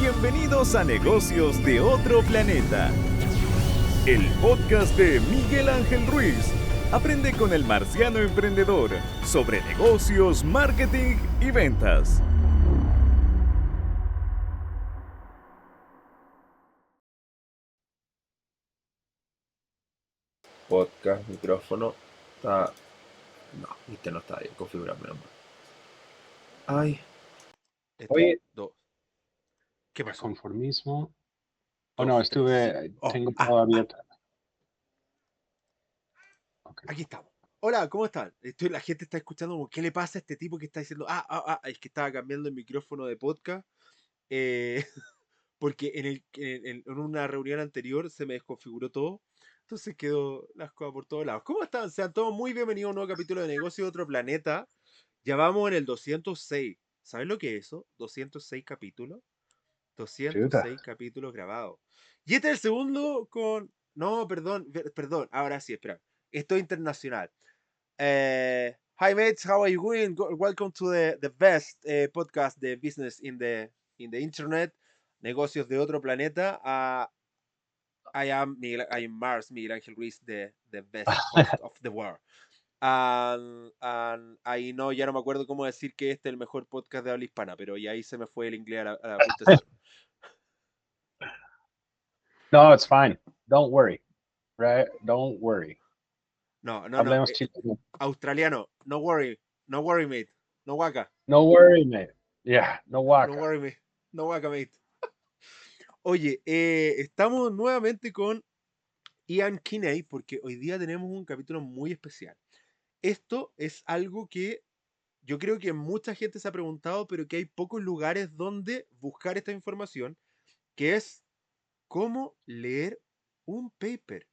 Bienvenidos a Negocios de Otro Planeta, el podcast de Miguel Ángel Ruiz. Aprende con el marciano emprendedor sobre negocios, marketing y ventas. Podcast, micrófono, está... No, viste, no está bien configurado, menos mal. Ay. Oye, 2. ¿Qué pasó? Conformismo. Dos, No, tres. tengo todo abierto. Okay. Aquí estamos. Hola, ¿cómo están? La gente está escuchando como, ¿qué le pasa a este tipo que está diciendo? Es que estaba cambiando el micrófono de podcast. Porque en una reunión anterior se me desconfiguró todo. Entonces quedó las cosas por todos lados. ¿Cómo están? Sean todos muy bienvenidos a un nuevo capítulo de Negocio de Otro Planeta. Ya vamos en el 206. ¿Saben lo que es eso? 206 capítulos. 206 capítulos grabados. Y este es el segundo con... No, perdón, ahora sí, espera. Esto es internacional. Hi mates, how are you doing? Welcome to the best podcast de business in the internet. Negocios de Otro Planeta. I am Mars, Miguel Ángel Ruiz, the best host of the world. Ahí no, ya no me acuerdo cómo decir que este es el mejor podcast de habla hispana, pero y ahí se me fue el inglés a la punta de cero. No, it's fine. Don't worry. Right? Don't worry. No. Australiano, no worry, mate. No waka. No worry, mate. Yeah, no waka. No worry, mate. No waka, mate. Oye, estamos nuevamente con Ian Kinney porque hoy día tenemos un capítulo muy especial. Esto es algo que yo creo que mucha gente se ha preguntado, pero que hay pocos lugares donde buscar esta información, que es cómo leer un paper.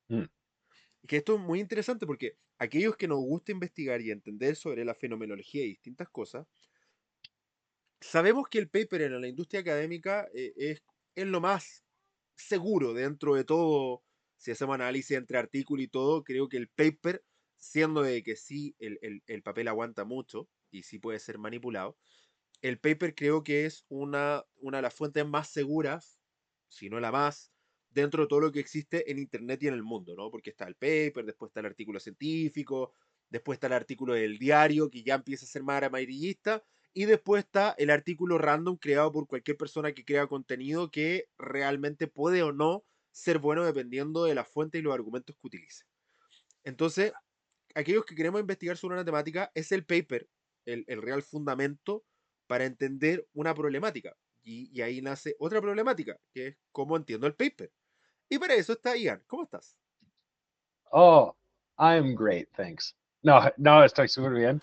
Que esto es muy interesante porque aquellos que nos gusta investigar y entender sobre la fenomenología y distintas cosas, sabemos que el paper en la industria académica es lo más seguro dentro de todo. Si hacemos análisis entre artículos y todo, creo que el paper, siendo de que sí, el papel aguanta mucho y sí puede ser manipulado, el paper creo que es una de las fuentes más seguras, si no la más, dentro de todo lo que existe en Internet y en el mundo, ¿no? Porque está el paper, después está el artículo científico, después está el artículo del diario, que ya empieza a ser más amarillista, y después está el artículo random creado por cualquier persona que crea contenido que realmente puede o no ser bueno dependiendo de la fuente y los argumentos que utilice. Entonces, aquellos que queremos investigar sobre una temática, es el paper el real fundamento para entender una problemática. Y ahí nace otra problemática, que es cómo entiendo el paper. Y para eso está Ian. ¿Cómo estás? Oh, I'm great, thanks. No, estoy súper bien.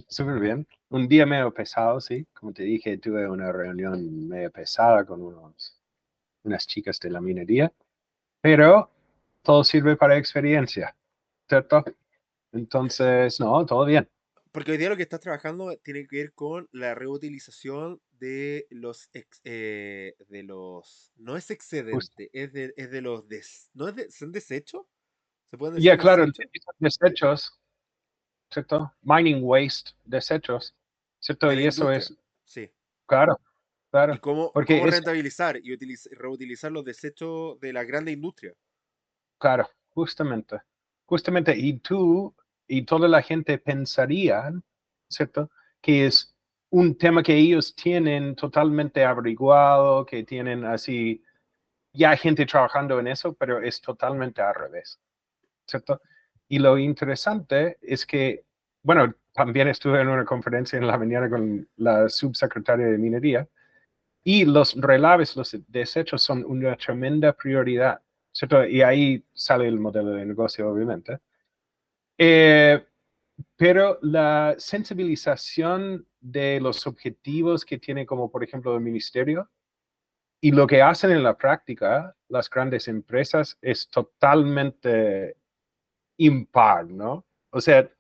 Súper bien. Un día medio pesado, sí. Como te dije, tuve una reunión medio pesada con unas chicas de la minería. Pero todo sirve para experiencia, ¿cierto? Entonces, no, todo bien. Porque hoy día lo que estás trabajando tiene que ver con la reutilización de no es excedente, es de los ¿no es son desechos? ¿Se pueden decir Ya, claro, desechos? desechos, ¿cierto? Mining waste, desechos, ¿cierto? De la Y eso industria. es, Sí. claro, Y claro, cómo porque es, rentabilizar y reutilizar los desechos de la grande industria. claro, justamente, y tú y toda la gente pensarían, ¿cierto? Que es un tema que ellos tienen totalmente averiguado, que tienen así, ya gente trabajando en eso, pero es totalmente al revés, ¿cierto? Y lo interesante es que, bueno, también estuve en una conferencia en la mañana con la subsecretaria de Minería, y los relaves, los desechos son una tremenda prioridad, ¿cierto? Y ahí sale el modelo de negocio, obviamente. Pero la sensibilización de los objetivos que tiene, como por ejemplo el ministerio, y lo que hacen en la práctica las grandes empresas es totalmente impar, ¿no? O sea,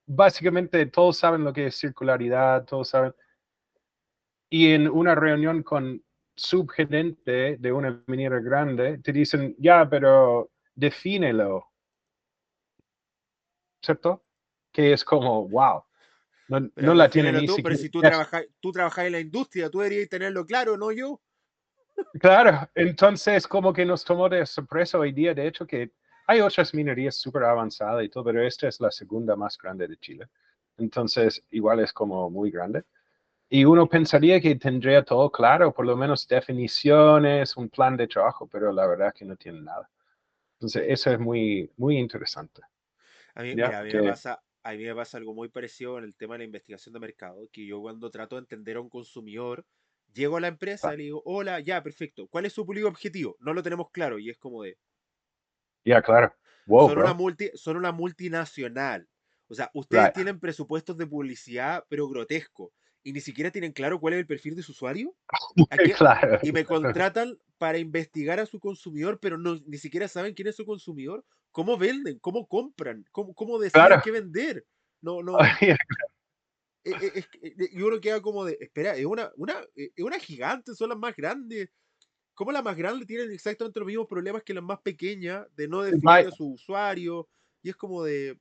básicamente todos saben lo que es circularidad, todos saben. Y en una reunión con subgerente de una minera grande, te dicen, ya, pero defínelo, ¿cierto? Que es como, wow, No, Pero no la tiene defínelo ni tú, pero siquiera. si tú trabajas en la industria, tú deberías tenerlo claro, no yo. Claro, entonces como que nos tomó de sorpresa hoy día, de hecho que hay otras minerías súper avanzadas y todo, pero esta es la segunda más grande de Chile. Entonces igual es como muy grande. Y uno pensaría que tendría todo claro, por lo menos definiciones, un plan de trabajo, pero la verdad es que no tiene nada. Entonces eso es muy, muy interesante. ¿Ya? Mira, Que, a mí me pasa algo muy parecido en el tema de la investigación de mercado, que yo cuando trato de entender a un consumidor, llego a la empresa y le digo, hola, ya, perfecto, ¿cuál es su público objetivo? No lo tenemos claro y es como de, ya, claro. Wow, bro. son una multinacional. O sea, ustedes Right. tienen presupuestos de publicidad, pero grotesco, y ni siquiera tienen claro cuál es el perfil de su usuario. ¿A qué? Claro. Y me contratan para investigar a su consumidor, pero no, ni siquiera saben quién es su consumidor, cómo venden, cómo compran, cómo deciden Claro. qué vender. No, no. Y uno queda como de, espera, es una gigante, son las más grandes. ¿Cómo las más grandes tienen exactamente los mismos problemas que las más pequeñas de no definir Right. a su usuario? Y es como de,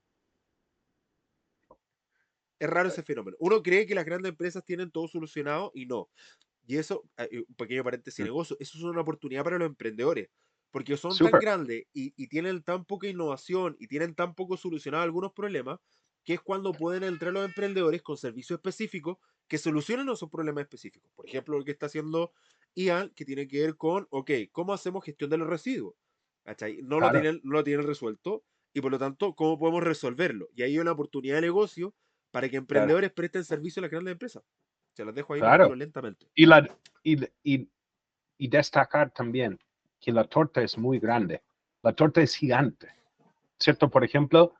es raro ese fenómeno. Uno cree que las grandes empresas tienen todo solucionado y no. Y eso, un pequeño paréntesis negocio, eso es una oportunidad para los emprendedores, porque son tan Super. grandes y tienen tan poca innovación y tienen tan poco solucionado algunos problemas, que es cuando pueden entrar los emprendedores con servicios específicos que solucionen esos problemas específicos. Por ejemplo, lo que está haciendo Ian, que tiene que ver con, ok, ¿cómo hacemos gestión de los residuos? ¿Cachai? Claro. No lo tienen resuelto y por lo tanto, ¿cómo podemos resolverlo? Y ahí hay una oportunidad de negocio para que Claro. emprendedores presten servicio a las grandes empresas. Se las dejo ahí para que Claro. lo lentamente. Y, la, y, y, y destacar también que la torta es muy grande. La torta es gigante, ¿cierto? Por ejemplo,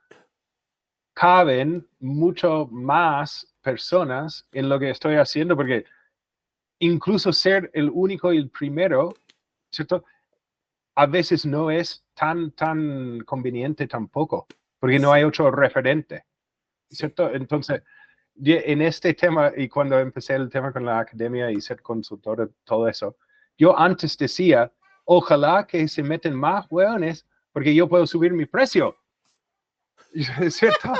caben mucho más personas en lo que estoy haciendo, porque incluso ser el único y el primero, ¿cierto? A veces no es tan conveniente tampoco, porque no hay Sí, otro referente, sí. ¿cierto? Entonces, en este tema, y cuando empecé el tema con la academia y ser consultor, todo eso, yo antes decía, ojalá que se meten más hueones, porque yo puedo subir mi precio, ¿cierto?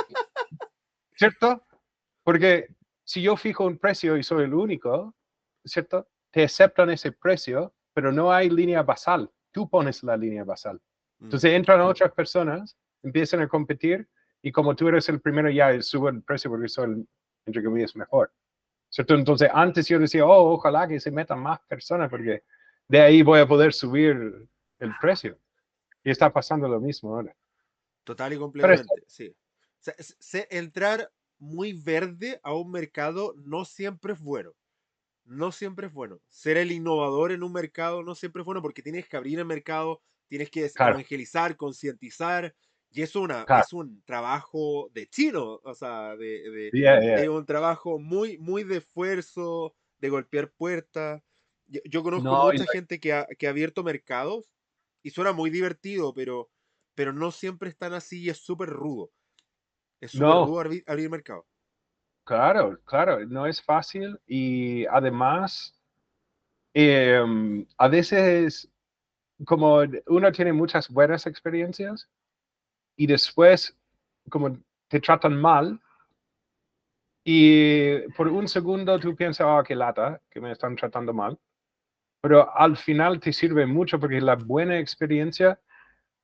¿Cierto? Porque si yo fijo un precio y soy el único, ¿cierto? Te aceptan ese precio, pero no hay línea basal. Tú pones la línea basal. Mm. Entonces entran otras personas, empiezan a competir y como tú eres el primero, ya subo el precio porque soy, entre comillas, mejor. ¿Cierto? Entonces antes yo decía, oh, ojalá que se metan más personas porque de ahí voy a poder subir el precio. Y está pasando lo mismo ahora. Total y Pero está, completamente, sí. O sea, entrar muy verde a un mercado no siempre es bueno. No siempre es bueno. Ser el innovador en un mercado no siempre es bueno porque tienes que abrir el mercado, tienes que claro, evangelizar, concientizar. Y claro. es un trabajo de chino, o sea, Yeah, yeah. es un trabajo muy de esfuerzo, de golpear puertas. Yo conozco No, mucha gente que ha abierto mercados y suena muy divertido, pero no siempre están así y es súper rudo. Es súper no, rudo abrir mercado. claro, claro, no es fácil y además a veces como uno tiene muchas buenas experiencias y después como te tratan mal y por un segundo tú piensas, oh, qué lata, que me están tratando mal, pero al final te sirve mucho porque la buena experiencia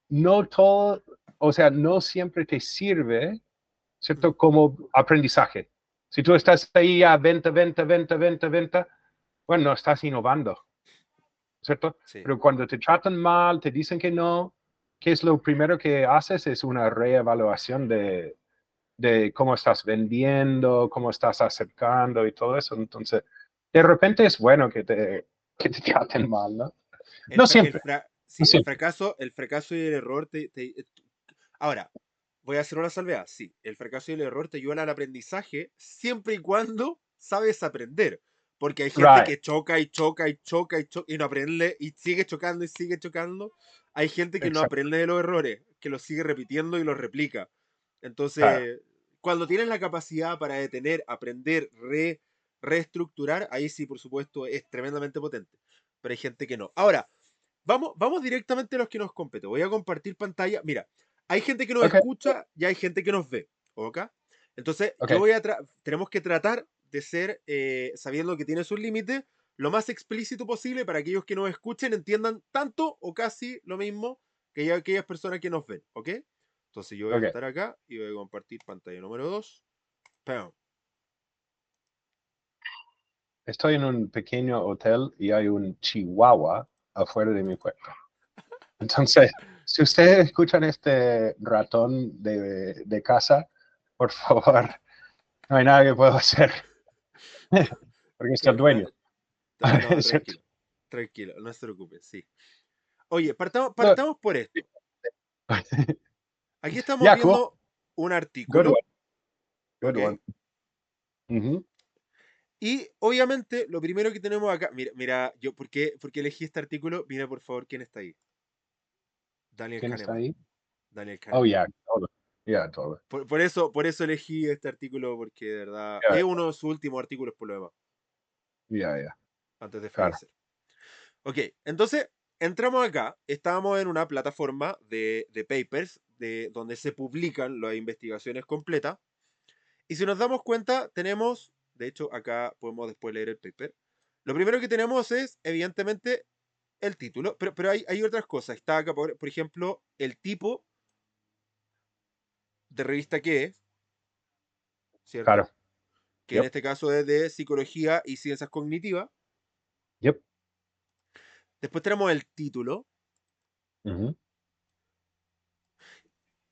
no todo, o sea, no siempre te sirve, ¿cierto? Como aprendizaje. Si tú estás ahí a venta, bueno, no estás innovando, ¿cierto? Sí. Pero cuando te tratan mal, te dicen que no, ¿qué es lo primero que haces? Es una reevaluación de cómo estás vendiendo, cómo estás acercando y todo eso. Entonces, de repente es bueno que te traten mal, ¿no? No siempre, no Sí, siempre. el fracaso y el error ahora, voy a hacer una salvedad. Sí, el fracaso y el error te ayudan al aprendizaje siempre y cuando sabes aprender. Porque hay gente Right, que choca y choca y choca y choca y no aprende y sigue chocando y sigue chocando. Hay gente que no exacto, aprende de los errores, que los sigue repitiendo y los replica. claro. Entonces, cuando tienes la capacidad para detener, aprender, reestructurar, ahí sí, por supuesto, es tremendamente potente. Pero hay gente que no. Ahora, vamos directamente a los que nos compete. Voy a compartir pantalla. Mira, hay gente que nos Ok, escucha y hay gente que nos ve. ¿Ok? Entonces, Ok. tenemos que tratar de ser, sabiendo que tiene sus límites, lo más explícito posible para que aquellos que nos escuchen entiendan tanto o casi lo mismo que aquellas personas que nos ven, ¿ok? Entonces yo voy a Ok. estar acá y voy a compartir pantalla número 2. ¡Pam! Estoy en un pequeño hotel y hay un chihuahua afuera de mi puerta. Entonces, si ustedes escuchan este ratón de casa, por favor, no hay nada que puedo hacer. Porque es el dueño. No, ¿Es cierto? tranquilo, tranquilo, no se preocupe, sí. Oye, partamos, No. partamos por esto. Aquí estamos Yeah, cool. viendo un Good one. artículo, Good ¿ok? one. Ujú. Y obviamente lo primero que tenemos acá, mira, yo, ¿por qué elegí este artículo? Mira, por favor, ¿quién está ahí? Daniel ¿Quién está Kahneman. ahí? Daniel Oh, Kahneman. yeah, todo. Yeah, todo. Por eso elegí este artículo, porque de verdad Yeah, es uno de sus últimos artículos por lo demás, yeah. antes de Claro. fallecer. Ok, entonces entramos acá, estábamos en una plataforma de papers, donde se publican las investigaciones completas, y si nos damos cuenta, tenemos, de hecho acá podemos después leer el paper, lo primero que tenemos es, evidentemente, el título, pero hay otras cosas, está acá, por ejemplo, el tipo de revista que es, Claro. ¿cierto? Que en Yep. este caso es de psicología y ciencias cognitivas. Yep. Después tenemos el título. Ujú.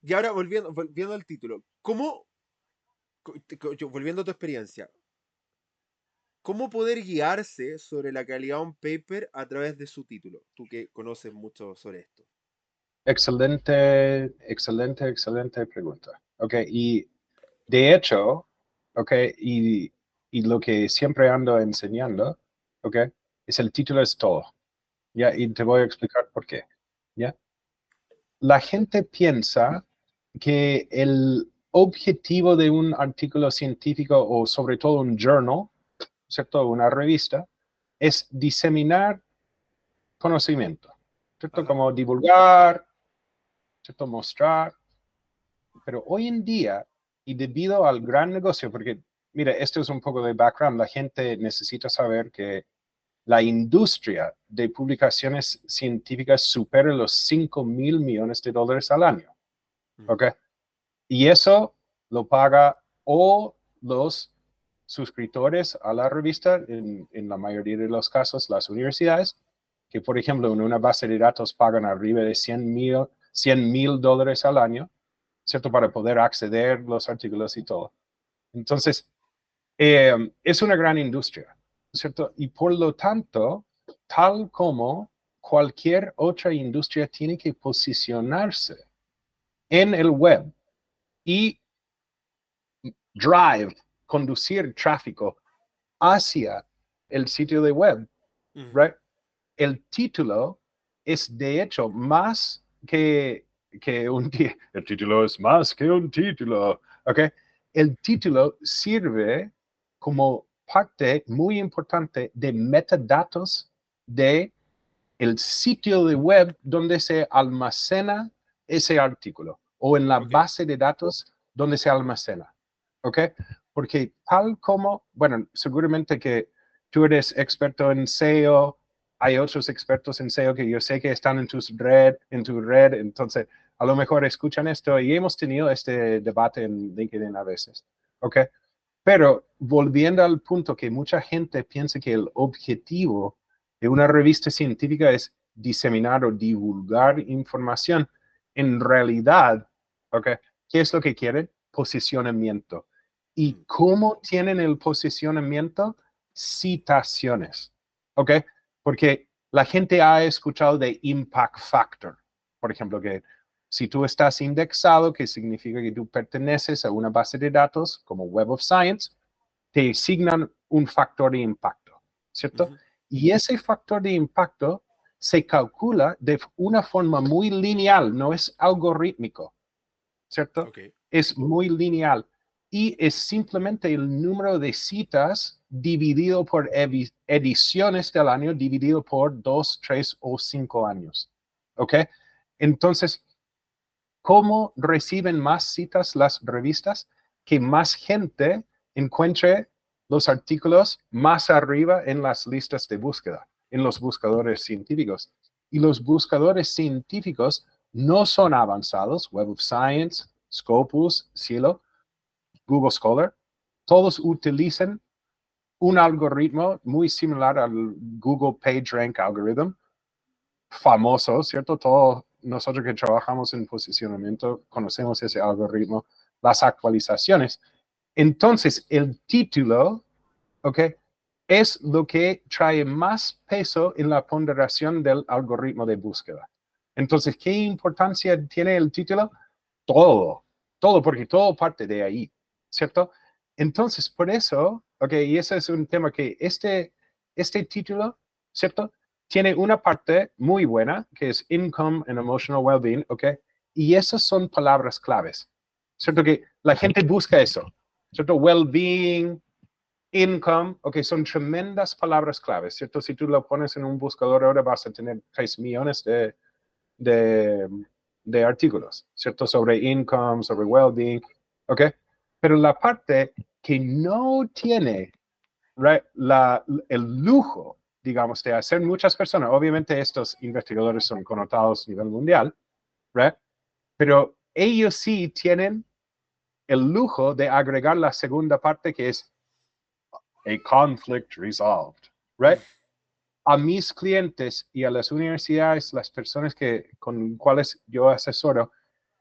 Y ahora volviendo al título, volviendo a tu experiencia, ¿cómo poder guiarse sobre la calidad de un paper a través de su título? Tú que conoces mucho sobre esto. Excelente pregunta. Ok, y de hecho, ok, y lo que siempre ando enseñando, ok, es el título es todo. Ya, y te voy a explicar por qué. Ya, la gente piensa que el objetivo de un artículo científico o sobre todo un journal, ¿cierto? Una revista, es diseminar conocimiento, ¿cierto? Ajá. Como divulgar, ¿cierto? Mostrar. Pero hoy en día, y debido al gran negocio, porque, mira, esto es un poco de background, la gente necesita saber que la industria de publicaciones científicas supera los 5.000 millones de dólares al año. Mm. ¿Ok? Y eso lo paga o los suscriptores a la revista, en la mayoría de los casos las universidades, que por ejemplo en una base de datos pagan arriba de 100 mil dólares al año, ¿cierto? Para poder acceder a los artículos y todo. Entonces, es una gran industria, ¿cierto? Y por lo tanto, tal como cualquier otra industria tiene que posicionarse en el web y drive, conducir tráfico hacia el sitio de web, Ujú. right? El título es de hecho más que un título. El título es más que un título, ¿ok? El título sirve como parte muy importante de metadatos de el sitio de web donde se almacena ese artículo o en la Ok. base de datos donde se almacena. ¿Ok? Porque tal como, bueno, seguramente que tú eres experto en SEO, hay otros expertos en SEO que yo sé que están en tu red, entonces a lo mejor escuchan esto y hemos tenido este debate en LinkedIn a veces. ¿Ok? Pero volviendo al punto que mucha gente piensa que el objetivo de una revista científica es diseminar o divulgar información, en realidad, ¿ok? ¿Qué es lo que quieren? Posicionamiento. ¿Y Mm. cómo tienen el posicionamiento? Citaciones, ¿ok? Porque la gente ha escuchado de impact factor, por ejemplo, que si tú estás indexado, que significa que tú perteneces a una base de datos como Web of Science, te asignan un factor de impacto, ¿cierto? Ujú. Y ese factor de impacto se calcula de una forma muy lineal, no es algorítmico, ¿cierto? Ok. Es muy lineal y es simplemente el número de citas dividido por ediciones del año, dividido por 2, 3 o 5 años, ¿ok? Entonces, ¿cómo reciben más citas las revistas? que más gente encuentre los artículos más arriba en las listas de búsqueda, en los buscadores científicos. Y los buscadores científicos no son avanzados, Web of Science, Scopus, Cielo, Google Scholar, todos utilizan un algoritmo muy similar al Google PageRank algorithm, famoso, ¿cierto? Todos nosotros que trabajamos en posicionamiento conocemos ese algoritmo, las actualizaciones. Entonces, el título, ¿ok? Es lo que trae más peso en la ponderación del algoritmo de búsqueda. Entonces, ¿qué importancia tiene el título? Todo, porque todo parte de ahí, ¿cierto? Entonces, por eso, ok, y ese es un tema que este título, ¿cierto? Tiene una parte muy buena, que es Income and Emotional Wellbeing, ok, y esas son palabras claves, ¿cierto? Que la gente busca eso, ¿cierto? Well-being, income, ok, son tremendas palabras claves, ¿cierto? Si tú lo pones en un buscador ahora vas a tener 3 millones de artículos, ¿cierto? Sobre income, sobre well-being, ¿ok? Pero la parte que no tiene el lujo, digamos, de hacer muchas personas, obviamente estos investigadores son connotados a nivel mundial, ¿right? Pero ellos sí tienen el lujo de agregar la segunda parte que es a conflict resolved, right? A mis clientes y a las universidades, las personas con cuales yo asesoro,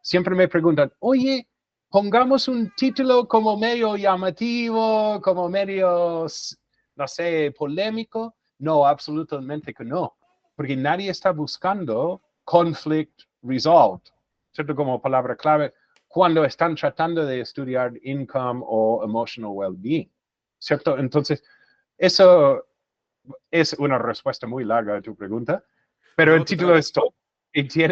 siempre me preguntan, oye, pongamos un título como medio llamativo, como medio, no sé, polémico. No, absolutamente que no, porque nadie está buscando conflict resolved, ¿cierto? Como palabra clave, cuando están tratando de estudiar income o emotional well-being, ¿cierto? Entonces, eso es una respuesta muy larga a tu pregunta, pero No, el título total. es todo y Sí.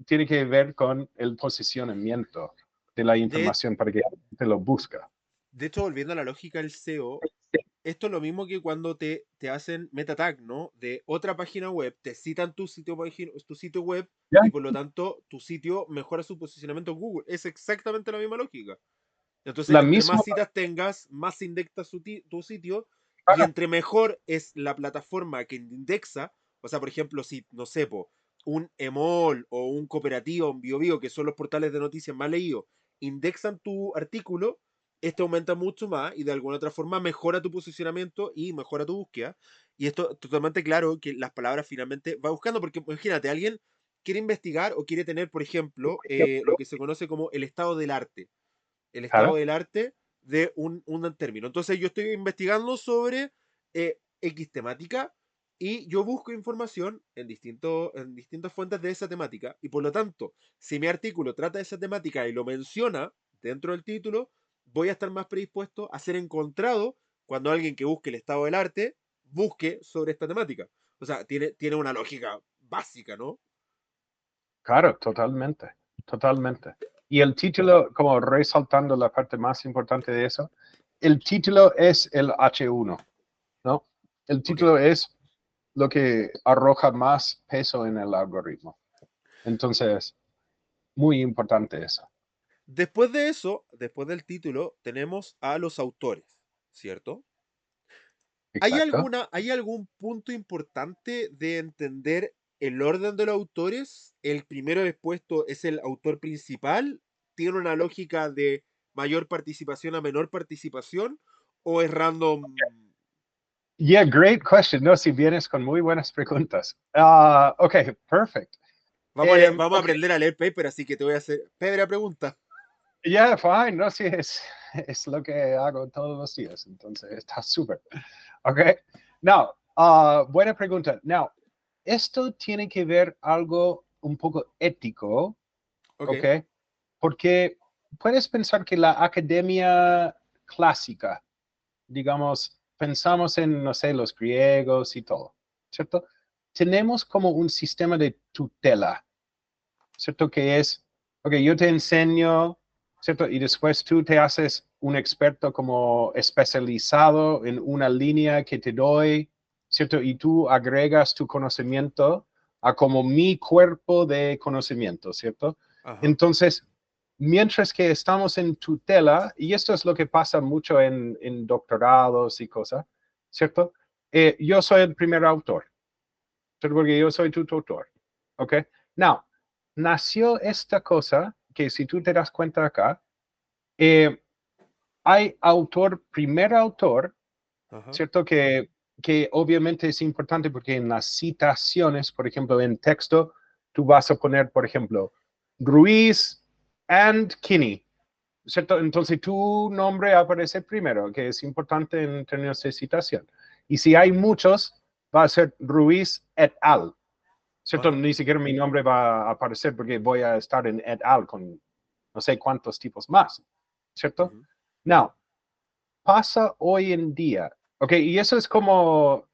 tiene que ver con el posicionamiento de la De, información para que la gente lo busca. de hecho, volviendo a la lógica del SEO, esto es lo mismo que cuando te hacen meta tag, ¿no? De otra página web, te citan tu sitio web ¿Ya? y por lo tanto tu sitio mejora su posicionamiento en Google. Es exactamente la misma lógica. Entonces, La entre misma, más citas tengas, más se indexa tu sitio y ah, entre mejor es la plataforma que indexa, o sea, por ejemplo, si, no sé, un Emol o un Cooperativa, un BioBio, que son los portales de noticias más leídos, indexan tu artículo, este aumenta mucho más y de alguna otra forma mejora tu posicionamiento y mejora tu búsqueda. Y esto totalmente claro que las palabras finalmente va buscando, porque imagínate, alguien quiere investigar o quiere tener, por ejemplo, lo que se conoce como el estado del arte, el estado claro, del arte de un término. Entonces yo estoy investigando sobre X temática y yo busco información en distintas fuentes de esa temática y por lo tanto, si mi artículo trata de esa temática y lo menciona dentro del título, voy a estar más predispuesto a ser encontrado cuando alguien que busque el estado del arte busque sobre esta temática. O sea, tiene una lógica básica, ¿no? claro, totalmente, totalmente. Y el título, como resaltando la parte más importante de eso, el título es el H1, ¿no? El Ok. título es lo que arroja más peso en el algoritmo. Entonces, muy importante eso. Después de eso, después del título, tenemos a los autores, ¿cierto? Exacto. ¿Hay algún punto importante de entender el orden de los autores? ¿El primero expuesto es el autor principal? ¿Tiene una lógica de mayor participación a menor participación? ¿O es random? Yeah, great question. No, si vienes con muy buenas preguntas. Ok, perfect. Vamos a Ok, aprender a leer paper, así que te voy a hacer primera pregunta. yeah, fine. No, sí, es lo que hago todos los días. Entonces, está súper. Ok. Now, buena pregunta. Now, esto tiene que ver algo un poco ético, Ok, ok, porque puedes pensar que la academia clásica, digamos, pensamos en, no sé, los griegos y todo, ¿cierto? Tenemos como un sistema de tutela, ¿cierto? Que es, ok, yo te enseño, ¿cierto? Y después tú te haces un experto como especializado en una línea que te doy, ¿cierto? Y tú agregas tu conocimiento a como mi cuerpo de conocimiento, ¿cierto? ajá. Entonces, mientras que estamos en tutela, y esto es lo que pasa mucho en doctorados y cosas, ¿cierto? Yo soy el primer autor, ¿cierto? Porque yo soy tu tutor, ¿ok? Now, nació esta cosa que si tú te das cuenta acá, hay primer autor, Ajá. ¿cierto? Que obviamente es importante porque en las citaciones, por ejemplo, en texto, tú vas a poner, por ejemplo, Ruiz and Kinney, ¿cierto? Entonces tu nombre aparece primero, que es importante en términos de citación. Y si hay muchos, va a ser Ruiz et al, ¿cierto? Ajá. Ni siquiera mi nombre va a aparecer porque voy a estar en et al con no sé cuántos tipos más, ¿cierto? Ujú. Now, pasa hoy en día, ¿ok? Y eso es como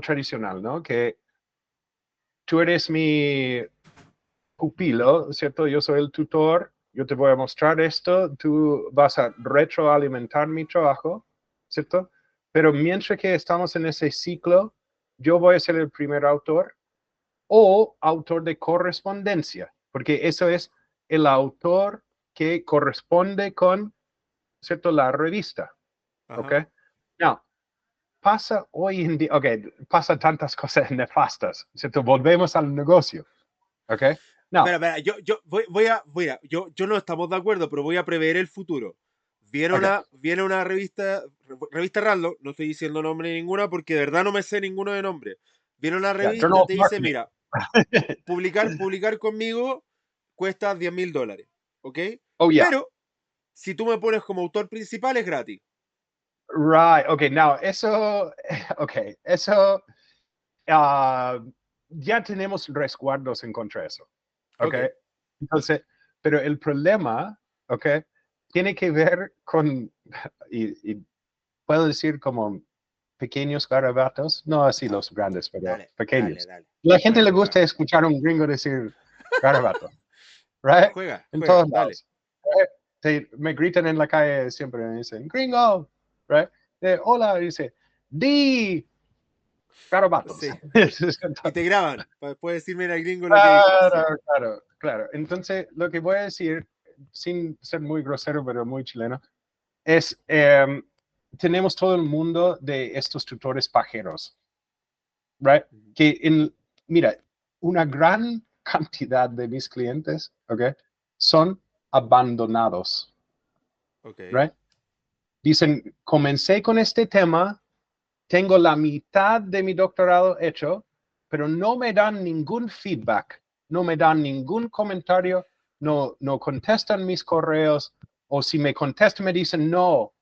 tradicional, ¿no? Que tú eres mi pupilo, ¿cierto? Yo soy el tutor, yo te voy a mostrar esto, tú vas a retroalimentar mi trabajo, ¿cierto? Pero mientras que estamos en ese ciclo, yo voy a ser el primer autor o autor de correspondencia, porque eso es el autor que corresponde con, ¿cierto? La revista, ¿ok? Ajá. Now, pasa hoy en día, ok, pasa tantas cosas nefastas, ¿cierto? Volvemos al negocio, ¿ok? Now, Espera, yo mira, yo no estamos de acuerdo, pero voy a prever el futuro. ok, Viene una revista Random, no estoy diciendo nombre ninguna porque de verdad no me sé ninguno de nombre. Viene una yeah, Journal revista, of te dice, Marketing. mira, publicar conmigo cuesta $10,000, ¿ok? Oh, yeah. Pero si tú me pones como autor principal es gratis. Right. Okay. Now, eso, okay, eso, ya tenemos resguardos en contra de eso. Ok, Okay. Entonces, pero el problema, okay, tiene que ver con, y puedo decir como pequeños garabatos, no así los grandes, pero pequeños. dale. La gente le Juega, juega. gusta escuchar a un gringo decir garabato, right? En Juega, todos dale. lados. Right? Me gritan en la calle siempre, me dicen, gringo, right? Hola, dice, di garabatos. Sí. Y te graban para después decirme al gringo lo que dijo. Sí. Claro, claro, claro. Entonces, lo que voy a decir, sin ser muy grosero, pero muy chileno, es, tenemos todo el mundo de estos tutores pajeros, right? Ujú. Que mira, una gran cantidad de mis clientes, okay, son abandonados, Ok. right? Dicen, comencé con este tema, tengo la mitad de mi doctorado hecho, pero no me dan ningún feedback, no me dan ningún comentario, no contestan mis correos, o si me contestan me dicen, no,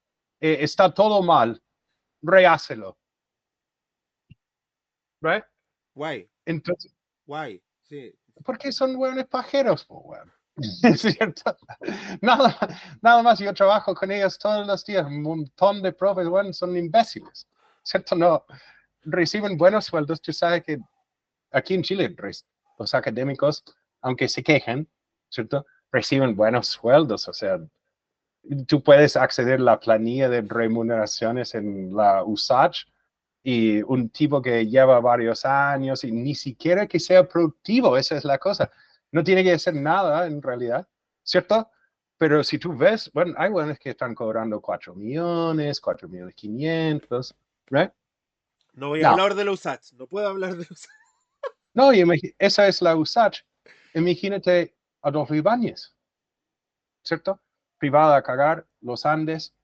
está todo mal, rehácelo, right? Guay, Entonces, guay. Sí. porque son buenos pajeros, po, weón. ¿Es cierto? Nada, nada más yo trabajo con ellos todos los días, un montón de profes, bueno, son imbéciles, ¿cierto? No, reciben buenos sueldos, tú sabes que aquí en Chile los académicos, aunque se quejen, ¿cierto? Reciben buenos sueldos, o sea, tú puedes acceder a la planilla de remuneraciones en la USACH y un tipo que lleva varios años y ni siquiera que sea productivo, esa es la cosa. No tiene que hacer nada en realidad, ¿cierto? Pero si tú ves, bueno, hay buenos que están cobrando 4 millones, 4.500.000, ¿right? No voy a No, hablar de los USACH. No puedo hablar de los no, esa es la USACH. Imagínate Adolfo Ibáñez, ¿cierto? Privada a cagar, los Andes,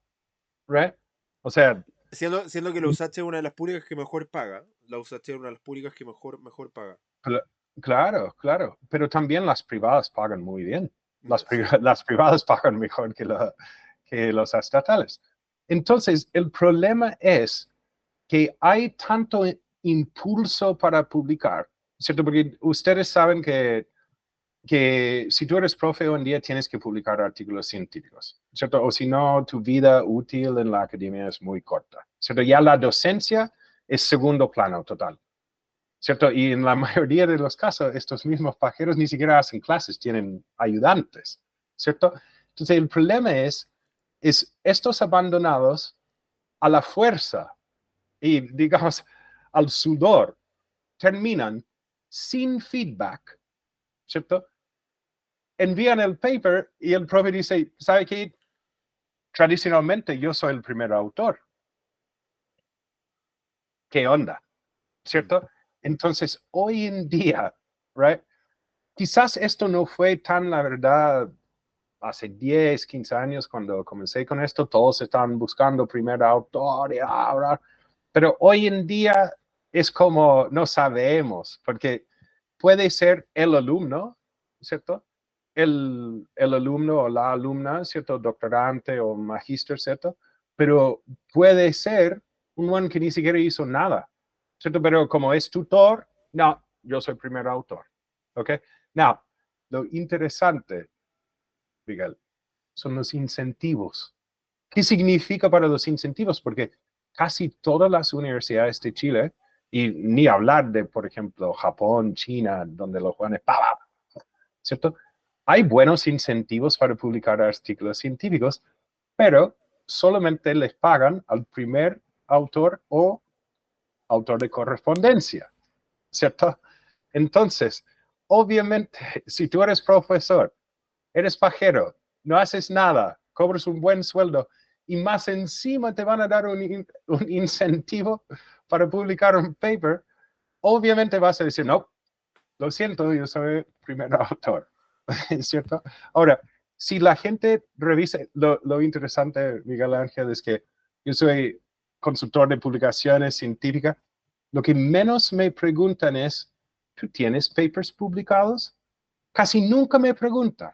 ¿right? O sea, siendo que la USACH es una de las públicas que mejor paga. La USACH es una de las públicas que mejor paga. cl- claro, claro, pero también las privadas pagan muy bien. Sí. Las privadas pagan mejor que los estatales. Entonces, el problema es que hay tanto impulso para publicar, ¿cierto? Porque ustedes saben que si tú eres profe hoy en día tienes que publicar artículos científicos, ¿cierto? O si no, tu vida útil en la academia es muy corta, ¿cierto? Ya la docencia es segundo plano total, ¿cierto? Y en la mayoría de los casos, estos mismos pajeros ni siquiera hacen clases, tienen ayudantes, ¿cierto? Entonces, el problema es estos abandonados a la fuerza y, digamos, al sudor, terminan sin feedback, ¿cierto? envían el paper y el profe dice, ¿sabe qué? Tradicionalmente yo soy el primer autor. ¿Qué onda? ¿Cierto? Entonces, hoy en día, right? Quizás esto no fue tan, la verdad, hace 10, 15 años cuando comencé con esto, todos estaban buscando primer autor y ahora, pero hoy en día es como no sabemos, porque puede ser el alumno, ¿cierto? El alumno o la alumna, ¿cierto? Doctorante o magíster, ¿cierto? Pero puede ser un one que ni siquiera hizo nada, ¿cierto? Pero como es tutor, no, yo soy primer autor, ¿ok? Now, lo interesante, Miguel, son los incentivos. ¿Qué significa para los incentivos? Porque casi todas las universidades de Chile, y ni hablar de, por ejemplo, Japón, China, donde los jóvenes, ¿cierto? Hay buenos incentivos para publicar artículos científicos, pero solamente les pagan al primer autor o autor de correspondencia, ¿cierto? Entonces, obviamente, si tú eres profesor, eres pajero, no haces nada, cobras un buen sueldo y más encima te van a dar un incentivo para publicar un paper, obviamente vas a decir, no, lo siento, yo soy primer autor, ¿cierto? Ahora, si la gente revisa, lo interesante, Miguel Ángel, es que yo soy consultor de publicaciones científicas, lo que menos me preguntan es, ¿tú tienes papers publicados? Casi nunca me preguntan,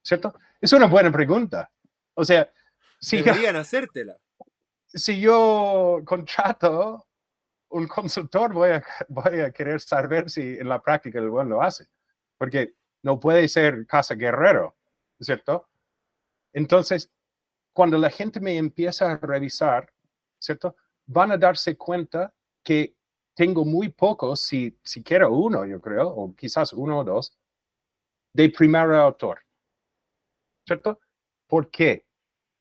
¿cierto? Es una buena pregunta. O sea, si, Deberían hacértela. si yo contrato un consultor, voy a querer saber si en la práctica el buen lo hace. Porque no puede ser casa guerrero, ¿cierto? Entonces, cuando la gente me empieza a revisar, ¿cierto? Van a darse cuenta que tengo muy pocos, si siquiera uno, yo creo, o quizás uno o dos, de primer autor, ¿cierto? ¿Por qué?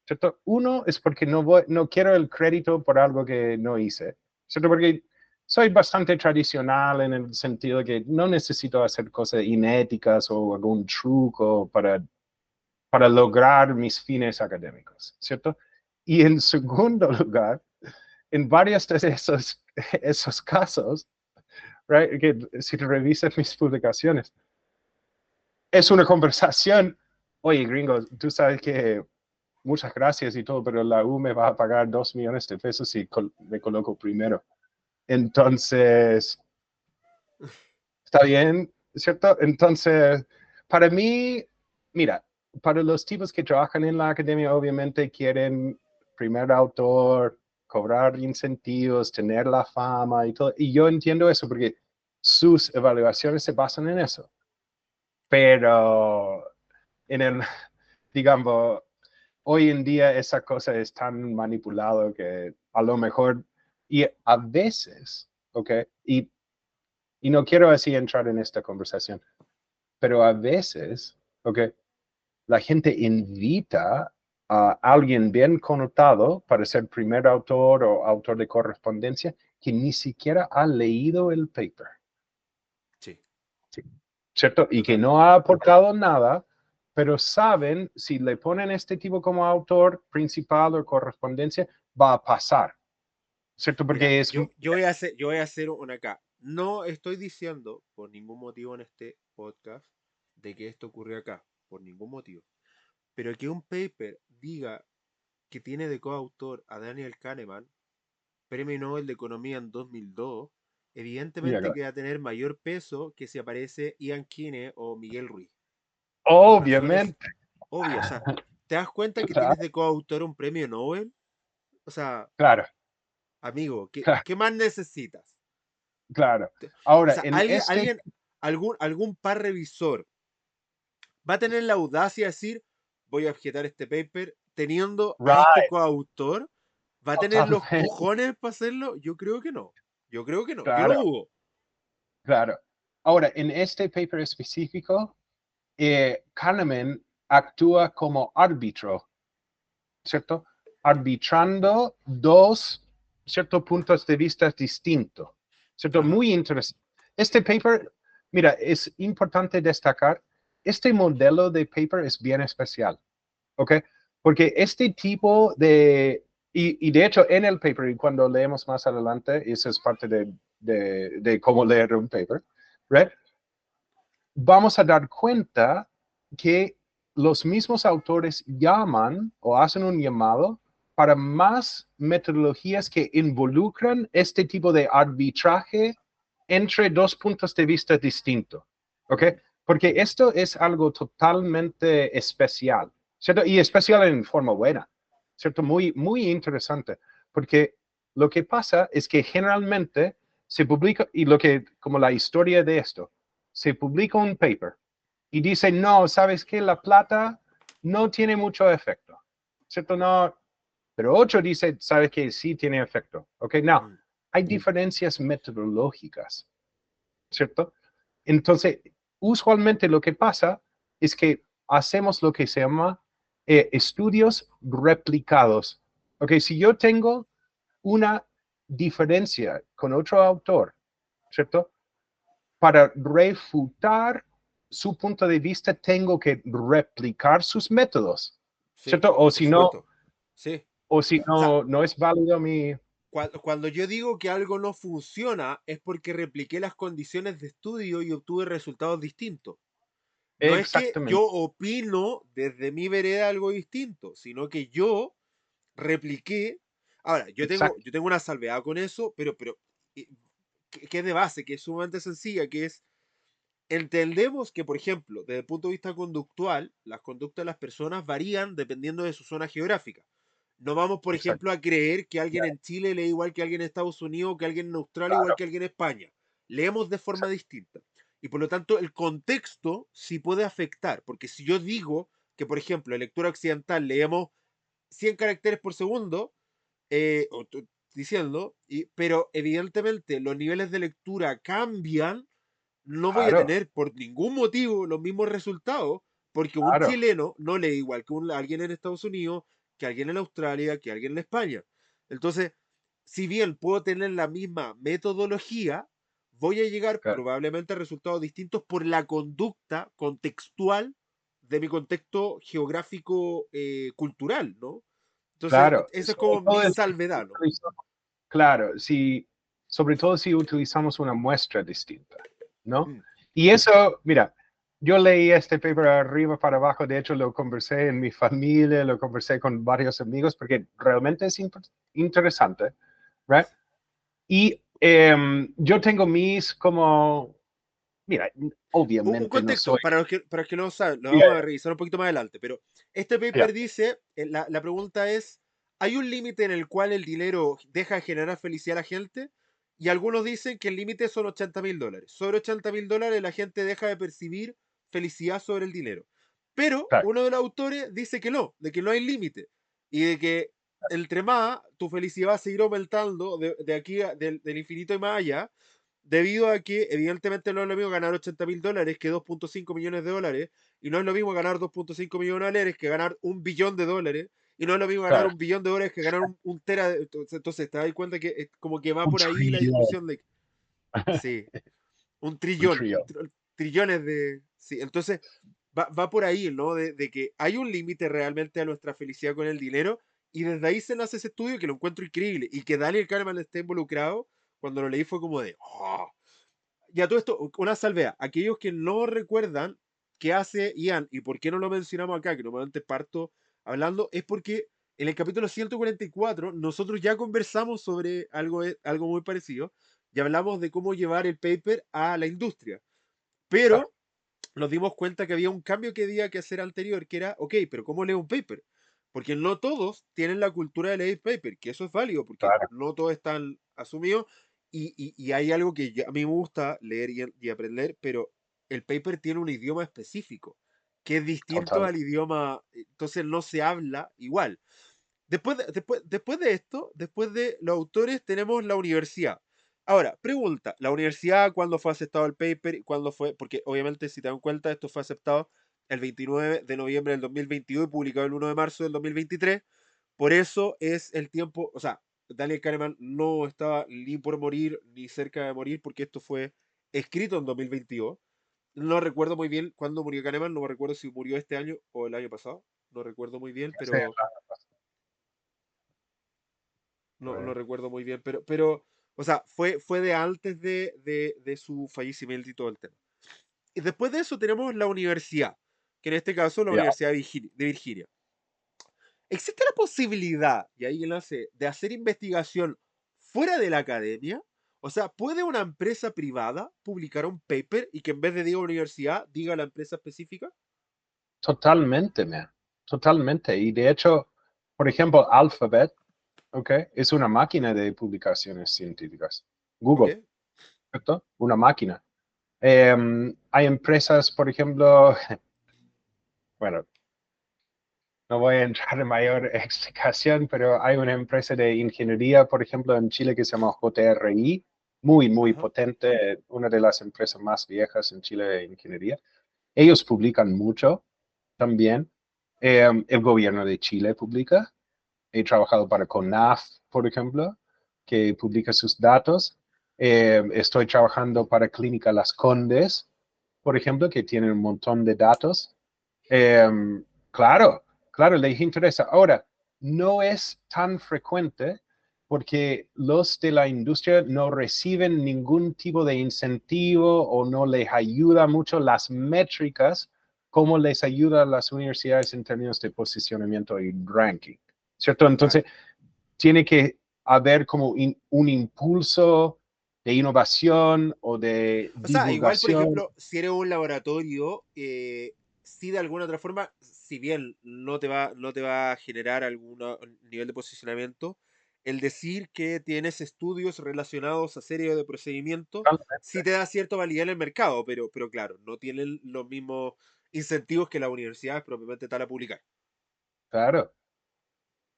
¿Cierto? Uno es porque no quiero el crédito por algo que no hice, ¿cierto? Porque soy bastante tradicional en el sentido de que no necesito hacer cosas inéticas o algún truco para lograr mis fines académicos, ¿cierto? Y en segundo lugar, en varios de esos casos, right, que si revisas mis publicaciones, es una conversación, oye, gringo, tú sabes que muchas gracias y todo, pero la U me va a pagar 2 millones de pesos si me coloco primero. Entonces, ¿está bien? ¿Cierto? Entonces, para mí, mira, para los tipos que trabajan en la academia, obviamente quieren primer autor, cobrar incentivos, tener la fama y todo. Y yo entiendo eso porque sus evaluaciones se basan en eso. Pero en el, digamos, hoy en día esa cosa es tan manipulado que a lo mejor, y a veces, ¿ok? Y no quiero así entrar en esta conversación, pero a veces, ¿ok? La gente invita a alguien bien connotado para ser primer autor o autor de correspondencia que ni siquiera ha leído el paper. Sí. ¿Cierto? Y que no ha aportado nada, pero saben, si le ponen este tipo como autor principal o correspondencia, va a pasar, ¿cierto? Porque Mira, es... yo voy a hacer una acá. No estoy diciendo por ningún motivo en este podcast de que esto ocurrió acá, por ningún motivo. Pero que un paper diga que tiene de coautor a Daniel Kahneman, Premio Nobel de Economía en 2002, evidentemente que va a tener mayor peso que si aparece Ian Kine o Miguel Ruiz. Por razones Obviamente, obvias. O sea, ¿te das cuenta que claro, tienes de coautor un premio Nobel? O sea, claro, amigo, claro, ¿qué más necesitas? claro. O Ahora, sea, en este, algún par revisor va a tener la audacia de decir, voy a objetar este paper teniendo a este right, coautor, va a tener los totalmente, cojones para hacerlo. Yo creo que no. Yo creo que no. Yo lo claro, dudo. claro. Ahora, en este paper específico, Kahneman actúa como árbitro, ¿cierto? Arbitrando dos, ciertos puntos de vista distintos, ¿cierto? Ajá. Muy interesante. Este paper, mira, es importante destacar, este modelo de paper es bien especial, ¿ok? Porque este tipo y de hecho en el paper, y cuando leemos más adelante, eso es parte de cómo leer un paper, ¿right? Vamos a dar cuenta que los mismos autores llaman o hacen un llamado para más metodologías que involucran este tipo de arbitraje entre dos puntos de vista distintos, ¿ok? Porque esto es algo totalmente especial, ¿cierto? Y especial en forma buena, ¿cierto? Muy, muy interesante, porque lo que pasa es que generalmente se publica, y como la historia de esto, se publica un paper y dice, no, ¿sabes qué? La plata no tiene mucho efecto, ¿cierto? No, pero otro dice, ¿sabes qué? Sí tiene efecto, ¿ok? No, Mm. hay diferencias metodológicas, ¿cierto? Entonces, usualmente lo que pasa es que hacemos lo que se llama estudios replicados. Ok, si yo tengo una diferencia con otro autor, ¿cierto? Para refutar su punto de vista, tengo que replicar sus métodos, Sí, ¿cierto? por supuesto. Sí. O si O sea, no, no es válido mi... cuando yo digo que algo no funciona es porque repliqué las condiciones de estudio y obtuve resultados distintos. No es que yo Exactamente, opino desde mi vereda algo distinto, sino que yo repliqué. Ahora, exacto, yo tengo una salvedad con eso, pero eh, que es de base, que es sumamente sencilla, que es, entendemos que, por ejemplo, desde el punto de vista conductual, las conductas de las personas varían dependiendo de su zona geográfica. No vamos, por exacto, ejemplo, a creer que alguien en Chile lee igual que alguien en Estados Unidos, que alguien en Australia, igual claro, que alguien en España. Leemos de forma exacto, distinta. Y por lo tanto, el contexto sí puede afectar, porque si yo digo que, por ejemplo, en lectura occidental leemos 100 caracteres por segundo, diciendo, pero evidentemente los niveles de lectura cambian, no voy a claro, tener por ningún motivo los mismos resultados, porque un claro, chileno no lee igual que alguien en Estados Unidos, que alguien en Australia, que alguien en España. Entonces, si bien puedo tener la misma metodología, voy a llegar claro. probablemente a resultados distintos por la conducta contextual de mi contexto geográfico cultural, ¿no? Entonces, Claro, eso es sobre como mi todo salvedad, ¿no? claro, sobre todo si utilizamos una muestra distinta, ¿no? Mm. Y eso, mira, yo leí este paper arriba para abajo, de hecho lo conversé en mi familia, lo conversé con varios amigos porque realmente es interesante, ¿right? Y yo tengo mis como, mira, Un obviamente no soy, contexto, para los que no saben, lo vamos a yeah, revisar un poquito más adelante, pero este yeah, paper dice, la pregunta es, ¿hay un límite en el cual el dinero deja de generar felicidad a la gente? Y algunos dicen que el límite son $80.000. Sobre $80.000 la gente deja de percibir felicidad sobre el dinero. Pero claro, uno de los autores dice que no, de que no hay límite. Y de que entre más tu felicidad va a seguir aumentando de aquí del infinito y más allá, debido a que evidentemente no es lo mismo ganar $80.000 que 2.5 millones de dólares, y no es lo mismo ganar 2.5 millones de dólares que ganar $1 billón, y no es lo mismo ganar claro, $1 billón que ganar un tera. Entonces te das cuenta que como que va un por ahí la trillón, discusión de, sí, un un trillón, trillón, trillones de, sí, entonces va por ahí, ¿no? De que hay un límite realmente a nuestra felicidad con el dinero, y desde ahí se nace ese estudio que lo encuentro increíble, y que Daniel Kahneman esté involucrado, cuando lo leí fue como de, oh. Ya todo esto, una salvedad. Aquellos que no recuerdan qué hace Ian y por qué no lo mencionamos acá, que normalmente parto hablando, es porque en el capítulo 144 nosotros ya conversamos sobre algo muy parecido y hablamos de cómo llevar el paper a la industria. claro, Pero nos dimos cuenta que había un cambio que había que hacer anterior, que era, ok, pero ¿cómo leo un paper? Porque no todos tienen la cultura de leer paper, que eso es válido, porque claro, no todos están asumidos, y hay algo que a mí me gusta leer y aprender, pero el paper tiene un idioma específico, que es distinto total, al idioma, entonces no se habla igual. Después de esto, después de los autores, tenemos la universidad. Ahora, pregunta, ¿la universidad cuándo fue aceptado el paper? ¿Cuándo fue? Porque obviamente, si te dan cuenta, esto fue aceptado el 29 de noviembre del 2022 y publicado el 1 de marzo del 2023. Por eso es el tiempo, o sea, Daniel Kahneman no estaba ni por morir ni cerca de morir, porque esto fue escrito en 2022. No recuerdo muy bien cuándo murió Kahneman, no me recuerdo si murió este año o el año pasado, no recuerdo muy bien, Ese pero no fue- recuerdo muy bien, pero, o sea, fue de antes de su fallecimiento y todo el tema. Y después de eso tenemos la universidad, que en este caso la ya, Universidad de Virginia. ¿Existe la posibilidad, y ahí enlace, de hacer investigación fuera de la academia? O sea, ¿puede una empresa privada publicar un paper y que en vez de diga universidad, diga la empresa específica? totalmente, man. Totalmente. Y de hecho, por ejemplo, Alphabet, ¿ok? Es una máquina de publicaciones científicas. ¿Ok? Google, ¿cierto? Una máquina. Hay empresas, por ejemplo, bueno, no voy a entrar en mayor explicación, pero hay una empresa de ingeniería, por ejemplo, en Chile que se llama JRI, muy, muy Ajá. potente, una de las empresas más viejas en Chile de ingeniería. Ellos publican mucho también. El gobierno de Chile publica. He trabajado para CONAF, por ejemplo, que publica sus datos. Estoy trabajando para Clínica Las Condes, por ejemplo, que tienen un montón de datos. Eh, claro, claro, les interesa. Ahora, no es tan frecuente porque los de la industria no reciben ningún tipo de incentivo o no les ayuda mucho las métricas como les ayuda a las universidades en términos de posicionamiento y ranking, ¿cierto? Claro. Entonces, tiene que haber como un impulso de innovación o de O sea, igual, por divulgación. ejemplo, si eres un laboratorio, si de alguna otra forma, si bien no te va a generar algún nivel de posicionamiento, el decir que tienes estudios relacionados a serie de procedimientos, sí te da cierta validez en el mercado, pero claro, no tienen los mismos incentivos que las universidades propiamente tal a publicar. Claro.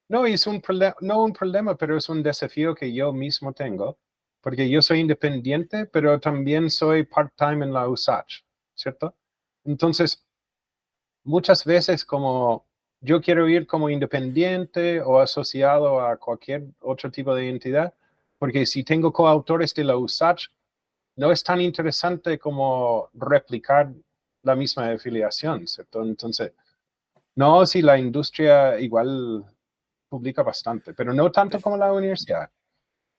No, es un problema, no un problema, pero es un desafío que yo mismo tengo, porque yo soy independiente, pero también soy part-time en la USACH, ¿cierto? Entonces, muchas veces como yo quiero ir como independiente o asociado a cualquier otro tipo de entidad, porque si tengo coautores de la USACH, no es tan interesante como replicar la misma afiliación, ¿cierto? Entonces, no, si la industria igual publica bastante, pero no tanto como la universidad.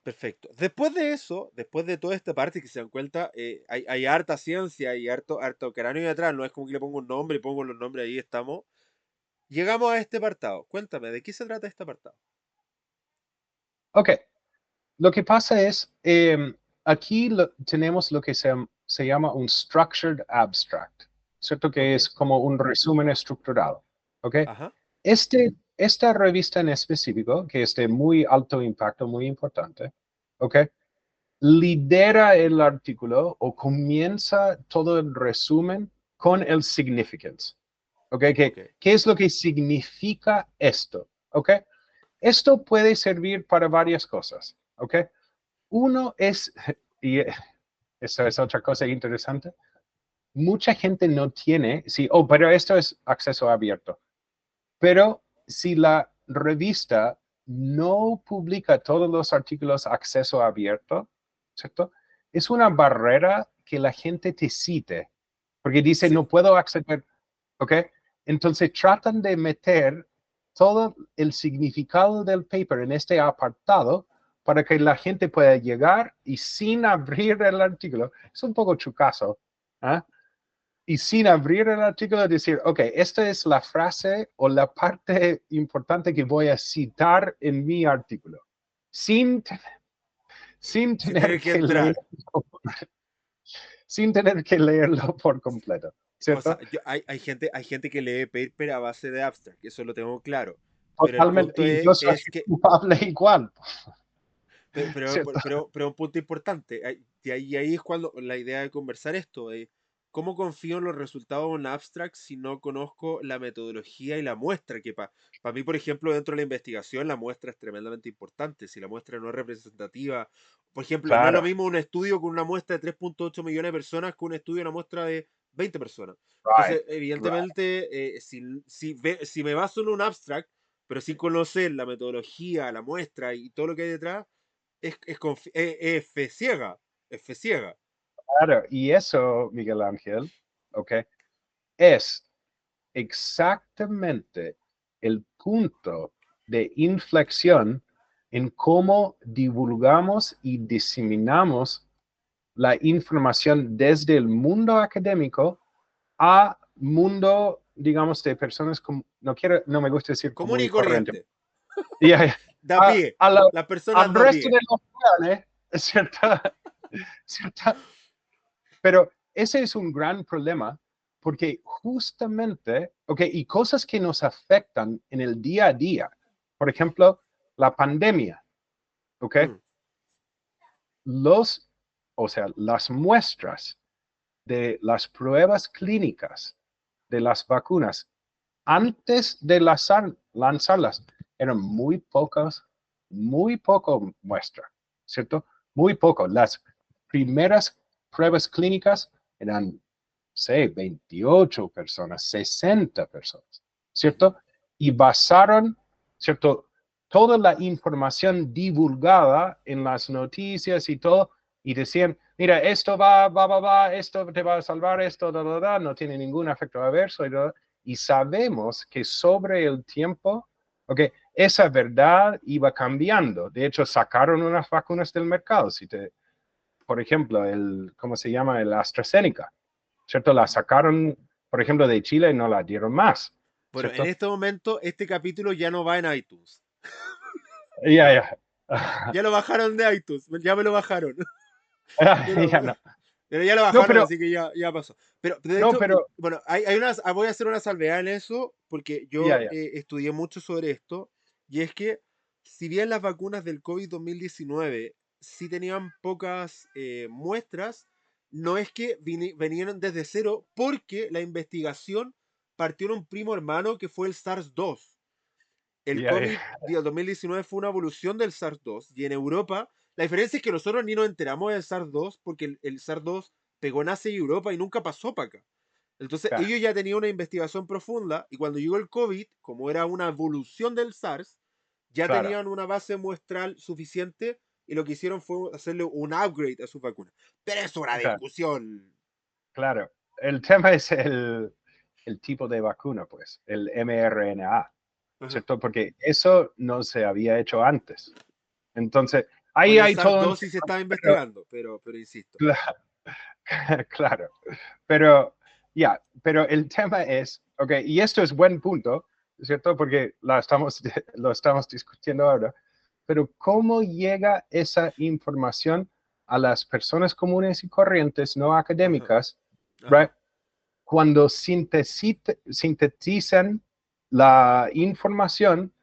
Perfecto. Después de eso, después de toda esta parte que se dan cuenta, hay harta ciencia y harto cráneo ahí atrás. No es como que le pongo un nombre y pongo los nombres ahí, estamos. Llegamos a este apartado. Cuéntame, ¿de qué se trata este apartado? Ok, lo que pasa es, aquí tenemos lo que se llama un structured abstract, ¿cierto? Que Ok. es como un resumen estructurado, ¿ok? Ajá. Esta revista en específico, que es de muy alto impacto, muy importante, ¿ok? Lidera el artículo o comienza todo el resumen con el significance, ¿ok? Ok. ¿Qué es lo que significa esto? ¿Ok? Esto puede servir para varias cosas, ¿ok? Uno es, y eso es otra cosa interesante, mucha gente no tiene, sí, pero esto es acceso abierto, pero si la revista no publica todos los artículos acceso abierto, ¿cierto? Es una barrera que la gente te cite, porque dice, Sí. no puedo acceder, ¿ok? Entonces tratan de meter todo el significado del paper en este apartado para que la gente pueda llegar y sin abrir el artículo, es un poco chucazo, ¿eh? Y sin abrir el artículo decir, ok, esta es la frase o la parte importante que voy a citar en mi artículo, sin, sin Sin tener tener que que leer, entrar. sin tener que leerlo por completo, O sea, ¿cierto? hay gente que lee paper a base de abstract, eso lo tengo claro. Pero el Totalmente, punto y es, yo soy es que culpable igual, ¿cierto? pero un punto importante, y ahí es cuando la idea de conversar esto, ¿cómo confío en los resultados de un abstract si no conozco la metodología y la muestra? Que para mí, por ejemplo, dentro de la investigación, la muestra es tremendamente importante. Si la muestra no es representativa, por ejemplo, no es lo Claro, mismo un estudio con una muestra de 3,8 millones de personas que un estudio, una muestra de 20 personas. right, Entonces, right. evidentemente, si me baso en un abstract, pero sin conocer la metodología, la muestra y todo lo que hay detrás, es fe ciega, es fe ciega. Claro, y eso, Miguel Ángel, ¿ok? Es exactamente el punto de inflexión en cómo divulgamos y diseminamos la información desde el mundo académico a mundo, digamos, de personas como, no me gusta decir Común común y y corriente. corriente. Yeah, De a pie. Las personas al de a resto pie. de los planes, ¿cierto? ¿Cierto? Pero ese es un gran problema porque justamente, ok, y cosas que nos afectan en el día a día, por ejemplo, la pandemia, ok, Mm. las muestras de las pruebas clínicas de las vacunas antes de lanzarlas eran muy poco muestra, ¿cierto? Muy poco. Las primeras pruebas clínicas eran, sé, 28 personas, 60 personas, ¿cierto? Y basaron, ¿cierto? Toda la información divulgada en las noticias y todo, y decían, mira, esto esto te va a salvar, esto, no tiene ningún efecto adverso, y sabemos que sobre el tiempo, ok, esa verdad iba cambiando. De hecho, sacaron unas vacunas del mercado. Por ejemplo, ¿cómo se llama? El AstraZeneca, ¿cierto? La sacaron, por ejemplo, de Chile y no la dieron más, Bueno, en ¿cierto? este momento, este capítulo ya no va en iTunes. Ya. Ya lo bajaron de iTunes. Ya me lo bajaron. Pero, Ya no. pero ya lo No, bajaron, pero, así que ya pasó. Pero de no, hecho, pero, bueno, voy a hacer una salvedad en eso, porque yo ya. estudié mucho sobre esto, y es que si bien las vacunas del COVID 2019 sí tenían pocas muestras, no es que vinieron desde cero, porque la investigación partió en un primo hermano que fue el SARS-2. El Ya, COVID del 2019 fue una evolución del SARS-2 y en Europa, la diferencia es que nosotros ni nos enteramos del SARS-2 porque el SARS-2 pegó en Asia y Europa y nunca pasó para acá. Entonces ya, ellos ya tenían una investigación profunda y cuando llegó el COVID, como era una evolución del SARS, ya claro, tenían una base muestral suficiente y lo que hicieron fue hacerle un upgrade a su vacuna. Pero es una claro, discusión. claro. El tema es el tipo de vacuna, pues, el mRNA, Ajá. ¿cierto? Porque eso no se había hecho antes. Entonces, Con ahí el hay todo un SARS-2 sí se tema, estaba investigando, pero insisto. claro, pero pero el tema es, ok, y esto es buen punto, ¿cierto? Porque lo estamos discutiendo ahora, pero ¿cómo llega esa información a las personas comunes y corrientes, no Ajá, académicas, right? ajá. Cuando sintetizan la información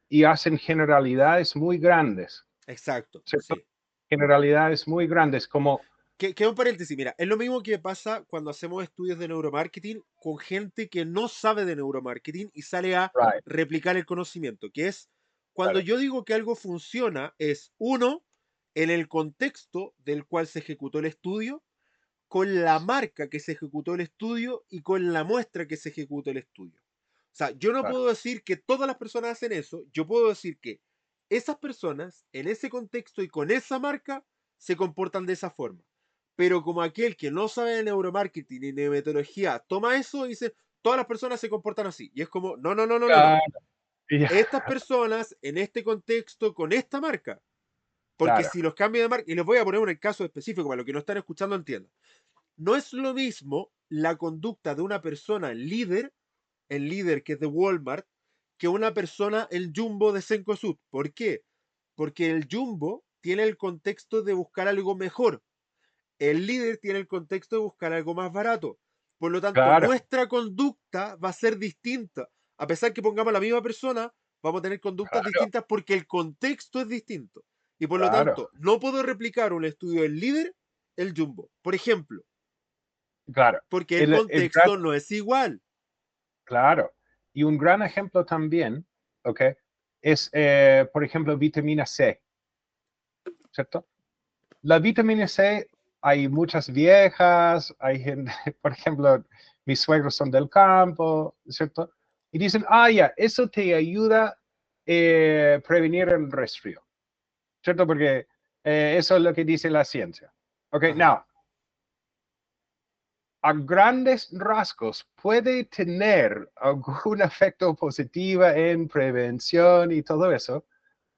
y hacen generalidades muy grandes, Exacto, ¿cierto? sí. Generalidades muy grandes, como, Que un paréntesis, mira, es lo mismo que pasa cuando hacemos estudios de neuromarketing con gente que no sabe de neuromarketing y sale a right, replicar el conocimiento, que es cuando claro, yo digo que algo funciona, es uno, en el contexto del cual se ejecutó el estudio, con la marca que se ejecutó el estudio y con la muestra que se ejecutó el estudio. O sea, yo no claro, puedo decir que todas las personas hacen eso, yo puedo decir que esas personas, en ese contexto y con esa marca, se comportan de esa forma. Pero como aquel que no sabe de neuromarketing ni de metodología toma eso y dice, todas las personas se comportan así. Y es como, no, no, no, no, no, no. claro, ya, Estas personas, en este contexto, con esta marca, porque claro, si los cambio de marca, y les voy a poner un caso específico para los que no están escuchando entiendan. No es lo mismo la conducta de una persona líder, el líder que es de Walmart, que una persona, el Jumbo de Cencosud. ¿Por qué? Porque el Jumbo tiene el contexto de buscar algo mejor. El líder tiene el contexto de buscar algo más barato. Por lo tanto, claro, nuestra conducta va a ser distinta. A pesar que pongamos a la misma persona, vamos a tener conductas claro, distintas porque el contexto es distinto. Y por lo claro, tanto, no puedo replicar un estudio del líder, el Jumbo. Por ejemplo, claro. porque el El gran, contexto no es igual. claro. Y un gran ejemplo también, ¿ok? Es, por ejemplo, vitamina C, ¿cierto? La vitamina C, hay muchas viejas, hay gente, por ejemplo, mis suegros son del campo, ¿cierto? Y dicen, ya, eso te ayuda a prevenir el resfrío, ¿cierto? Porque eso es lo que dice la ciencia. Ok, Ajá. now, a grandes rasgos puede tener algún efecto positivo en prevención y todo eso,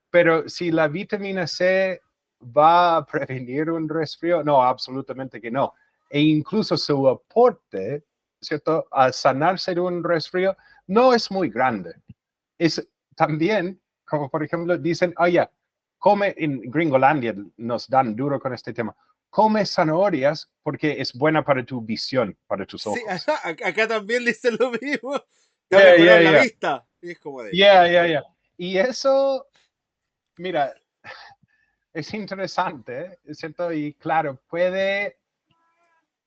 pero si la vitamina C va a prevenir un resfrío, no, absolutamente que no. E incluso su aporte, ¿cierto?, a sanarse de un resfrío no es muy grande. Es también, como por ejemplo, dicen, oye, come, en Gringolandia nos dan duro con este tema, come zanahorias porque es buena para tu visión, para tus Sí, ojos. acá también dicen lo mismo. Te va a Yeah, yeah, mejorar la yeah. vista. Y es como de. Yeah, yeah, yeah. Y eso, mira, es interesante, ¿cierto? Y claro, puede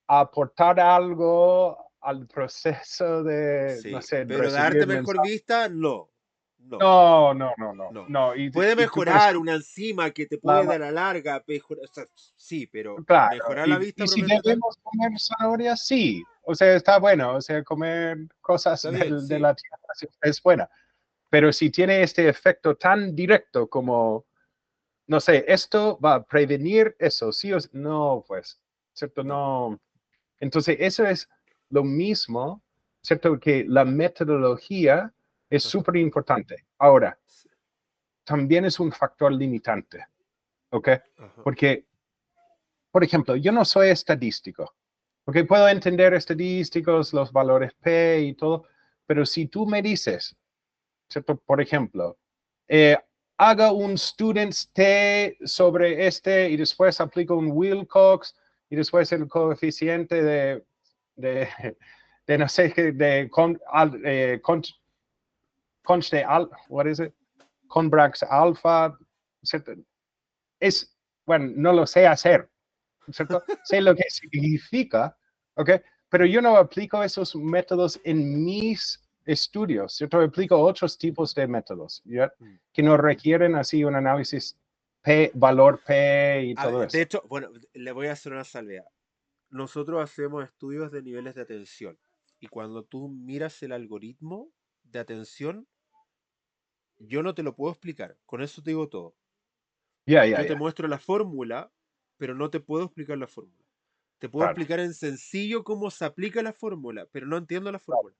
aportar algo al proceso de, no Sí, sé, pero darte recibir mejor mensajes. vista, no. No, No, no, no, no, no. no. Puede Y tú, por mejorar ejemplo, una enzima que te la, puede a la larga mejorar, o sea, sí, pero claro, mejorar la vista y si propiamente tal, debemos comer zanahoria, sí. O sea, está bueno. O sea, comer cosas está bien, de sí. la tierra es buena. Pero si tiene este efecto tan directo como, no sé, esto va a prevenir eso, sí o sí, no, pues, ¿cierto? No. No. Entonces, eso es lo mismo, ¿cierto? Que la metodología es Ajá, súper importante. Ahora, sí, también es un factor limitante, ¿ok? ajá, Porque, por ejemplo, yo no soy estadístico, ¿ok? Puedo entender estadísticos, los valores P y todo, pero si tú me dices, ¿cierto? Por ejemplo, eh, haga un student's T sobre este y después aplico un Wilcox y después el coeficiente de, de no sé qué, de conste al, what is it? Conbrax alfa, ¿cierto? Es, bueno, no lo sé hacer, ¿cierto? Sé lo que significa, ¿ok? Pero yo no aplico esos métodos en mis estudios, ¿cierto? Aplico otros tipos de métodos, ¿ya? mm. Que no requieren así un análisis P, valor P y A todo ver, de eso. hecho, bueno, le voy a hacer una salvedad. Nosotros hacemos estudios de niveles de atención y cuando tú miras el algoritmo de atención, yo no te lo puedo explicar. Con eso te digo todo. Ya, ya, Yo te ya, muestro la fórmula, pero no te puedo explicar la fórmula. Te puedo claro, explicar en sencillo cómo se aplica la fórmula, pero no entiendo la fórmula.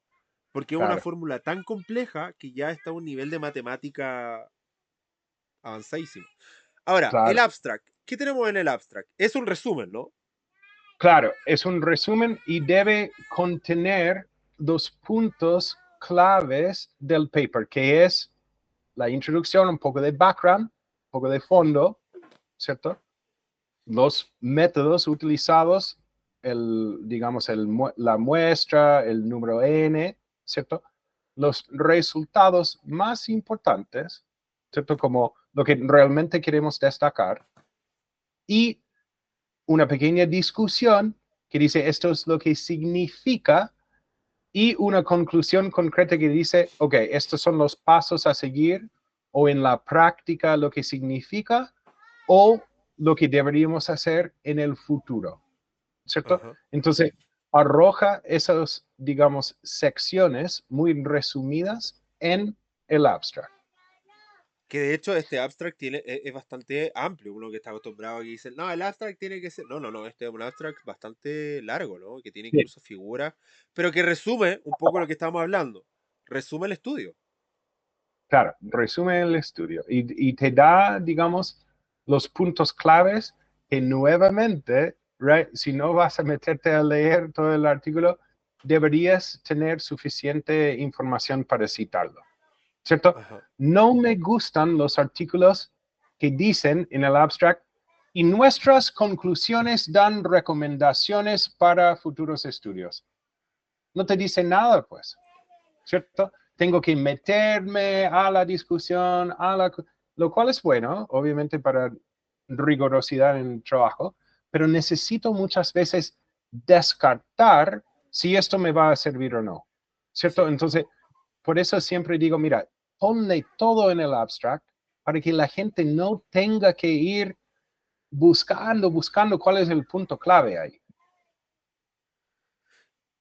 Porque es una claro, fórmula tan compleja que ya está a un nivel de matemática avanzadísimo. Ahora, el claro. abstract. ¿Qué tenemos en el abstract? Es un resumen, ¿no? Claro, es un resumen y debe contener los puntos claves del paper, que es la introducción, un poco de background, un poco de fondo, ¿cierto? Los métodos utilizados, digamos, la muestra, el número n, ¿cierto? Los resultados más importantes, ¿cierto? Como lo que realmente queremos destacar y una pequeña discusión que dice esto es lo que significa y una conclusión concreta que dice, ok, estos son los pasos a seguir o en la práctica lo que significa o lo que deberíamos hacer en el futuro, ¿cierto? Ajá. Entonces, arroja esas, digamos, secciones muy resumidas en el abstract. Que de hecho este abstract es bastante amplio. Uno que está acostumbrado a que dice, no, el abstract tiene que ser. No, no, no, este es un abstract bastante largo, ¿no? Que tiene Sí, incluso figuras, pero que resume un poco lo que estamos hablando. Resume el estudio. claro, resume el estudio y te da, digamos, los puntos claves que nuevamente, right, si no vas a meterte a leer todo el artículo, deberías tener suficiente información para citarlo, ¿cierto? Ajá. No me gustan los artículos que dicen en el abstract y nuestras conclusiones dan recomendaciones para futuros estudios. No te dice nada, pues. ¿Cierto? Tengo que meterme a la discusión, lo cual es bueno, obviamente, para rigurosidad en el trabajo, pero necesito muchas veces descartar si esto me va a servir o no. ¿Cierto? Sí. Entonces, por eso siempre digo, mira, ponle todo en el abstract para que la gente no tenga que ir buscando cuál es el punto clave ahí.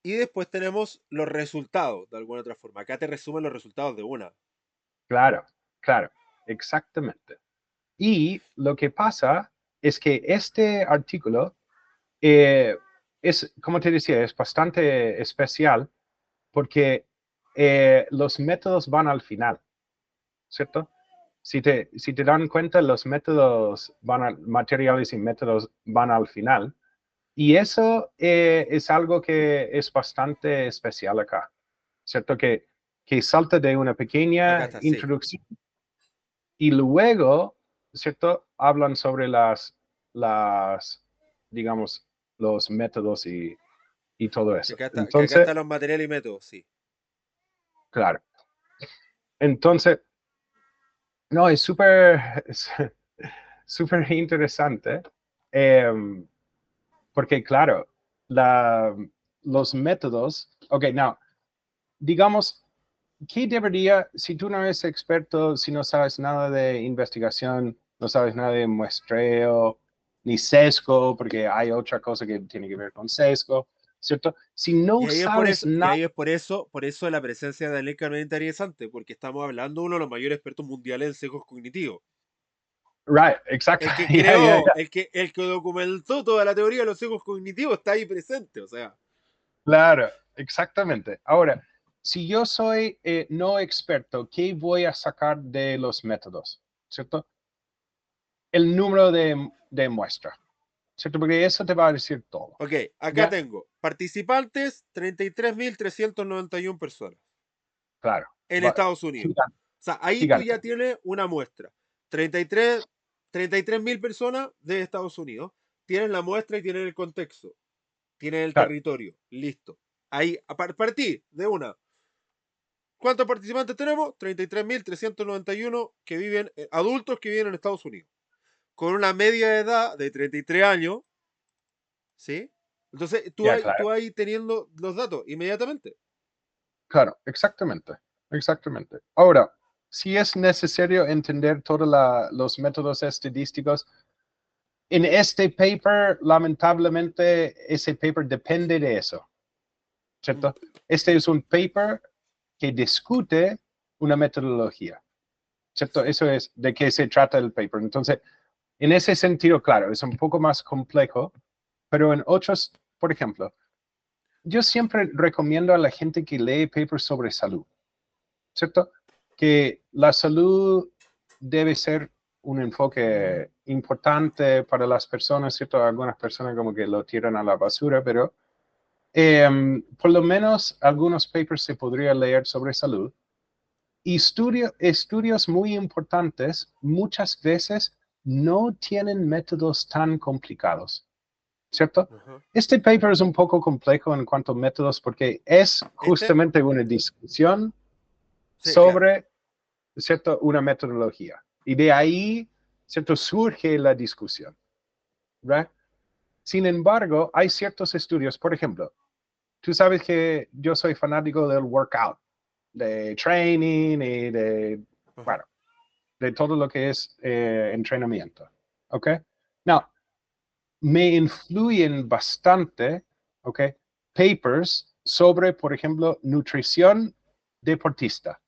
Y después tenemos los resultados, de alguna otra forma. Acá te resumen los resultados de una. Claro, claro, exactamente. Y lo que pasa es que este artículo, eh, como te decía, es bastante especial porque los métodos van al final, ¿cierto? Si te dan cuenta, los métodos materiales y métodos van al final. Y eso es algo que es bastante especial acá, ¿cierto? Que salta de una Acá pequeña está, sí. introducción y luego, ¿cierto? Hablan sobre digamos, los métodos y todo Que eso. acá Entonces, están los materiales y métodos, sí. claro. Entonces, no, es súper, súper interesante. Porque, claro, los métodos, ok, now, digamos, ¿qué debería, si tú no eres experto, si no sabes nada de investigación, no sabes nada de muestreo, ni sesgo, porque hay otra cosa que tiene que ver con sesgo, ¿cierto? Si no Y ahí es por sabes eso, y nada, ahí es por eso la presencia de Alenka no es interesante, porque estamos hablando de uno de los mayores expertos mundiales en sesgos cognitivos. right, exacto, El que yeah, yeah, creó, yeah. el que documentó toda la teoría de los sesgos cognitivos está ahí presente, o sea. Claro, exactamente. Ahora, si yo soy no experto, ¿qué voy a sacar de los métodos? ¿Cierto? El número de muestra, ¿cierto? Porque eso te va a decir todo. Ok, acá ¿Ya? tengo participantes, 33.391 personas Claro. en Estados Unidos. Gigante, O sea, ahí tú ya gigante. tienes una muestra. 33.000 personas de Estados Unidos. Tienen la muestra y tienen el contexto. Tienen el Claro, territorio. Listo. Ahí, partí de una. ¿Cuántos participantes tenemos? 33.391 que viven, adultos que viven en Estados Unidos. Con una media de edad de 33 años. ¿Sí? Entonces, ya, claro. tú ahí teniendo los datos inmediatamente. Claro, exactamente. Exactamente. Ahora, si es necesario entender todos los métodos estadísticos, en este paper, lamentablemente, ese paper depende de eso, Mm. ¿cierto? Este es un paper que discute una metodología, ¿cierto? Sí. Eso es de qué se trata el paper. Entonces, en ese sentido, claro, es un poco más complejo, pero en otros, por ejemplo, yo siempre recomiendo a la gente que lee papers sobre salud, ¿cierto? Que la salud debe ser un enfoque importante para las personas, ¿cierto? Algunas personas como que lo tiran a la basura, pero por lo menos algunos papers se podría leer sobre salud. Y estudios muy importantes muchas veces no tienen métodos tan complicados, ¿cierto? Ajá. Este paper es un poco complejo en cuanto a métodos porque es Este, justamente una discusión sí, claro. sobre, ¿cierto?, una metodología. Y de ahí, ¿cierto?, surge la discusión, ¿right? Sin embargo, hay ciertos estudios, por ejemplo, tú sabes que yo soy fanático del workout, de training y de, Ajá. bueno, de todo lo que es entrenamiento, ¿ok? Now, me influyen bastante, ¿ok? Papers sobre, por ejemplo, nutrición deportista,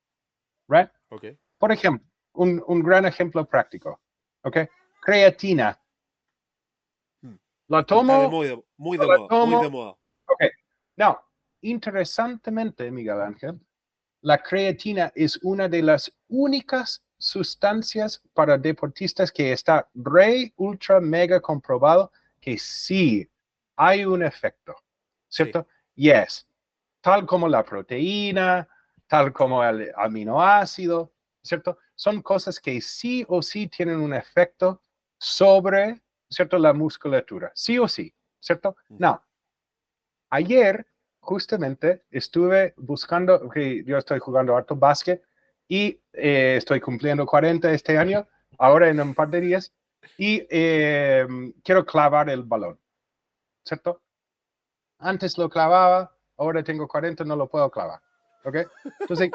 ¿right? Ok. Por ejemplo, un gran ejemplo práctico, ¿ok? Creatina. Mm. ¿La Está de tomo? moda, muy ¿No de la moda, muy tomo? de moda. Ok. Now, interesantemente, Miguel Ángel, la creatina es una de las únicas sustancias para deportistas que está ultra, mega comprobado que sí hay un efecto, Sí. ¿cierto? Yes, tal como la proteína, tal como el aminoácido, ¿cierto? Son cosas que sí o sí tienen un efecto sobre, ¿cierto? La musculatura, sí o sí, ¿cierto? Ujú. No, ayer justamente estuve buscando, que yo estoy jugando harto básquet y estoy cumpliendo 40 este año, ahora en un par de días, y quiero clavar el balón, ¿cierto? Antes lo clavaba, ahora tengo 40, no lo puedo clavar, ¿ok? Entonces,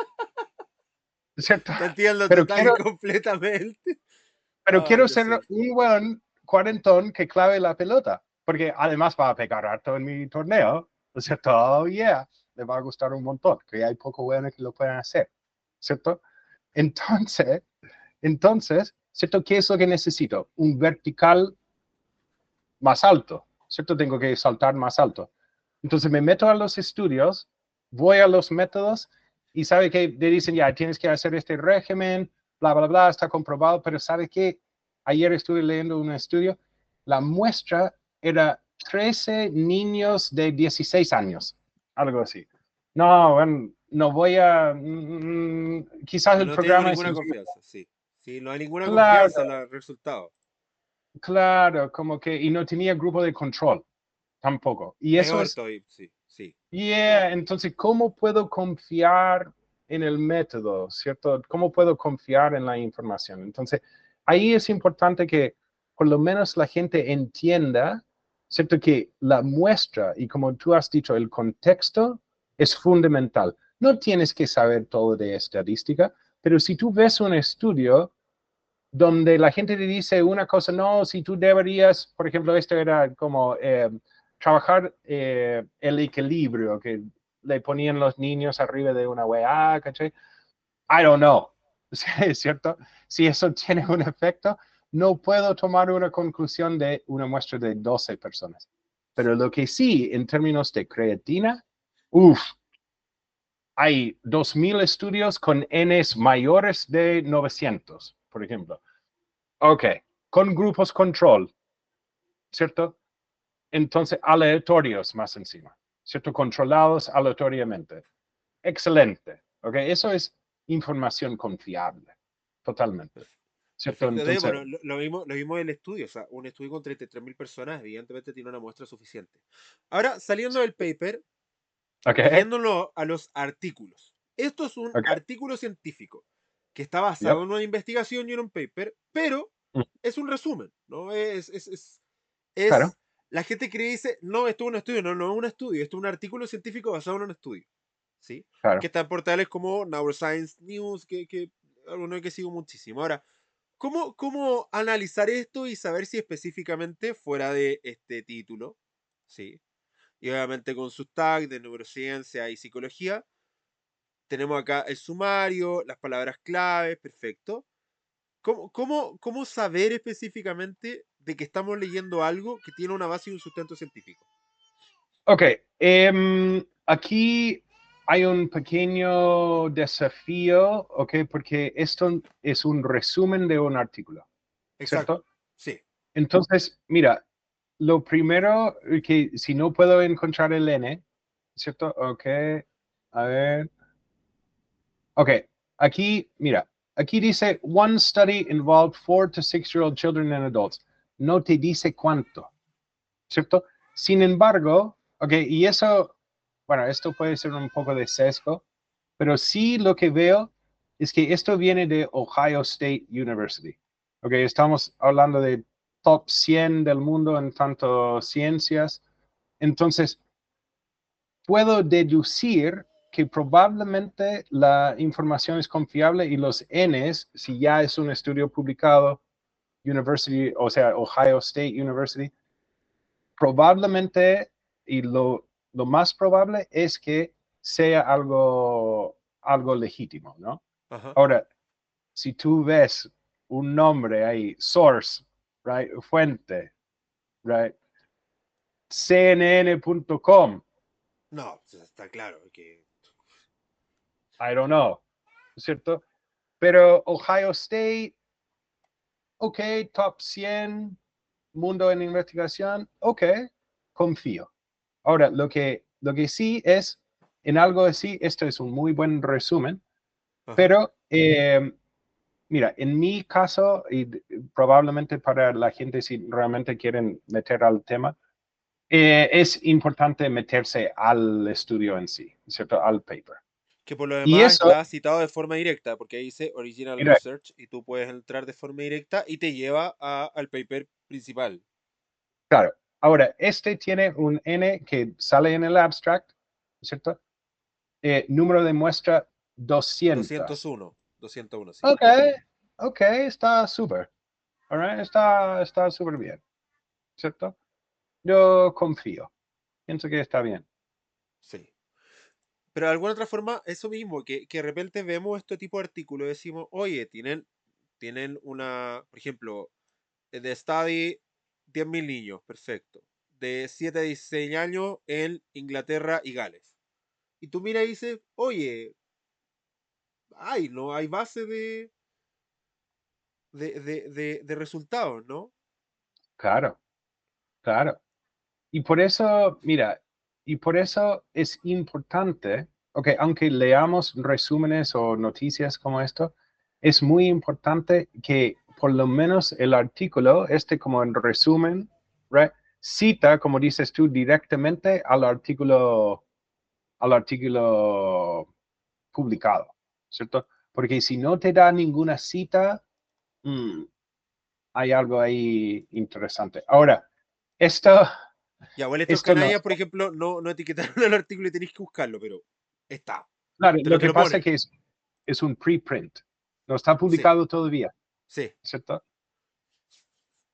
¿cierto? Te entiendo Pero total y quiero, completamente. pero Ay, quiero no ser sé. un buen cuarentón que clave la pelota, porque además va a pegar harto en mi torneo, ¿cierto? Oh, yeah, le va a gustar un montón, que hay pocos buenos que lo puedan hacer, ¿cierto? Entonces, ¿cierto? ¿Qué es lo que necesito? Un vertical más alto, ¿cierto? Tengo que saltar más alto. Entonces me meto a los estudios, voy a los métodos y sabe que te dicen, ya, tienes que hacer este régimen, bla, bla, bla, está comprobado, pero ¿sabe qué? Ayer estuve leyendo un estudio, la muestra era 13 niños de 16 años, algo así. No, bueno, no voy a, quizás el No tengo programa es ninguna instrumental. confianza, sí. Sí, no hay ninguna confianza Claro, en los resultados. claro, como que, y no tenía grupo de control tampoco. Y eso Peor es, todavía, sí, sí. yeah, entonces, ¿cómo puedo confiar en el método, cierto? ¿Cómo puedo confiar en la información? Entonces, ahí es importante que por lo menos la gente entienda, cierto, que la muestra y como tú has dicho, el contexto es fundamental. No tienes que saber todo de estadística, pero si tú ves un estudio donde la gente te dice una cosa, no, si tú deberías, por ejemplo, esto era como trabajar el equilibrio, que le ponían los niños arriba de una weá, ¿cachai? I don't know, ¿es cierto? Si eso tiene un efecto, no puedo tomar una conclusión de una muestra de 12 personas. Pero lo que sí, en términos de creatina, uff, hay 2000 estudios con Ns mayores de 900, por ejemplo. Ok, con grupos control, ¿cierto? Entonces, aleatorios más encima, ¿cierto? Controlados aleatoriamente. Excelente, ¿ok? Eso es información confiable, totalmente, ¿cierto? Perfecto. Entonces, Bueno, lo vimos en el estudio. O sea, un estudio con 33.000 personas, evidentemente tiene una muestra suficiente. Ahora, saliendo del paper ok, y yéndolo a los artículos. Esto es un ok, artículo científico que está basado yep, en una investigación y en un paper, pero es un resumen, ¿no? claro, La gente cree y dice, no, esto es un estudio. No, no es un estudio, esto es un artículo científico basado en un estudio, ¿sí? Que claro. está en portales como Neuroscience News, que alguno que sigo muchísimo. Ahora, ¿cómo analizar esto y saber si específicamente fuera de este título, ¿sí? Y obviamente con sus tags de neurociencia y psicología, tenemos acá el sumario, las palabras claves, perfecto. ¿Cómo saber específicamente de que estamos leyendo algo que tiene una base y un sustento científico? Ok, aquí hay un pequeño desafío, ok, porque esto es un resumen de un artículo, Exacto, ¿cierto? sí. Entonces, mira, lo primero que si no puedo encontrar el N, ¿cierto? Ok, a ver. Ok, aquí, mira, aquí dice, one study involved 4 to 6 year old children and adults. No te dice cuánto, ¿cierto? Sin embargo, ok, y eso, bueno, esto puede ser un poco de sesgo, pero sí lo que veo es que esto viene de Ohio State University. Ok, estamos hablando de top 100 del mundo en tanto ciencias. Entonces, puedo deducir que probablemente la información es confiable y los Ns, si ya es un estudio publicado, University, o sea, Ohio State University, probablemente, y lo más probable es que sea algo legítimo, ¿no? Ajá. Ahora, si tú ves un nombre ahí, source, right, fuente, right, CNN.com, No, pues, está claro que... I don't know, ¿cierto? Pero Ohio State, ok, top 100, mundo en investigación, ok, confío. Ahora, lo que sí es, en algo así, esto es un muy buen resumen, Ajá. pero mira, en mi caso, y probablemente para la gente si realmente quieren meter al tema, es importante meterse al estudio en sí, ¿cierto? Al paper. Que por lo Y demás eso, está citado de forma directa, porque ahí dice Original mira, Research y tú puedes entrar de forma directa y te lleva al paper principal. claro, ahora, este tiene un N que sale en el abstract, ¿cierto? Número de muestra 200. 201, sí. Ok, ok, está súper. All right, está súper bien, ¿cierto? Yo confío. Pienso que está bien. Sí. Pero de alguna otra forma, eso mismo, que de repente vemos este tipo de artículos y decimos, oye, tienen una, por ejemplo, de study 10.000 niños, perfecto. de 7 a 16 años en Inglaterra y Gales. Y tú miras y dices, oye, no hay base de resultados, ¿no? Claro, claro. Y por eso, mira, y por eso es importante, ok, aunque leamos resúmenes o noticias como esto, es muy importante que por lo menos el artículo, como en resumen, right, cita, como dices tú, directamente al artículo publicado, ¿cierto? Porque si no te da ninguna cita, hay algo ahí interesante. Ahora, esto, Ya, bueno, estos esto no. canallas, por ejemplo, no etiquetaron el artículo y tenéis que buscarlo, pero está. Claro, Te lo te que lo pasa ponen. es que es un preprint, no está Sí, publicado todavía, sí. ¿cierto?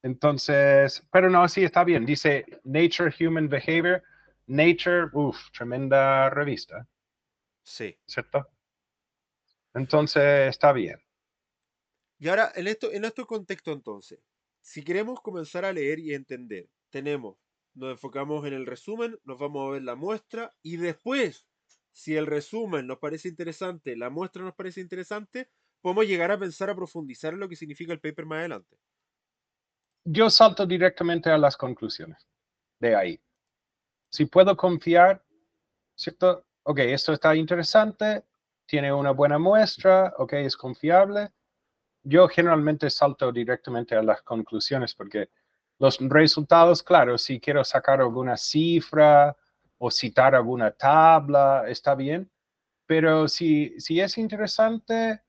Entonces, pero no, sí está bien. Dice Nature Human Behavior. Nature, tremenda revista, Sí. ¿cierto? Entonces, está bien. Y ahora, en este contexto entonces, si queremos comenzar a leer y entender, nos enfocamos en el resumen, nos vamos a ver la muestra y después, si el resumen nos parece interesante, la muestra nos parece interesante, podemos llegar a pensar a profundizar en lo que significa el paper más adelante. Yo salto directamente a las conclusiones de ahí. Si puedo confiar, ¿cierto? Ok, esto está interesante, tiene una buena muestra, ok, es confiable. Yo generalmente salto directamente a las conclusiones porque los resultados, claro, si quiero sacar alguna cifra o citar alguna tabla, está bien, pero si es interesante,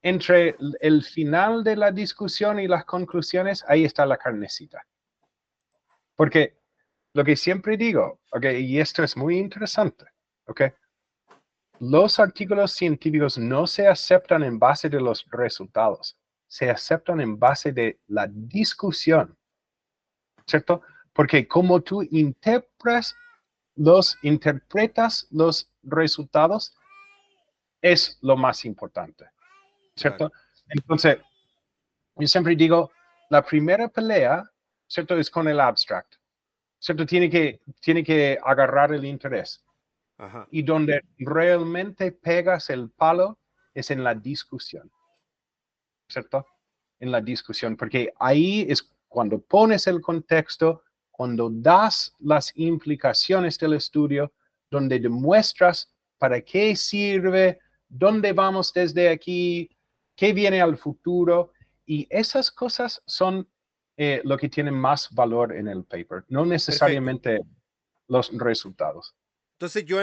entre el final de la discusión y las conclusiones, ahí está la carnecita. Porque lo que siempre digo, ok, y esto es muy interesante, ok, los artículos científicos no se aceptan en base de los resultados, se aceptan en base de la discusión, ¿cierto? Porque como tú interpretas los resultados, es lo más importante, Claro. ¿cierto? Entonces, yo siempre digo, la primera pelea, ¿cierto? Es con el abstract, ¿cierto? Tiene que agarrar el interés. Ajá. Y donde realmente pegas el palo es en la discusión, ¿cierto? En la discusión, porque ahí es cuando pones el contexto, cuando das las implicaciones del estudio, donde demuestras para qué sirve, dónde vamos desde aquí, qué viene al futuro, y esas cosas son lo que tienen más valor en el paper, no Perfecto. necesariamente los resultados. Entonces yo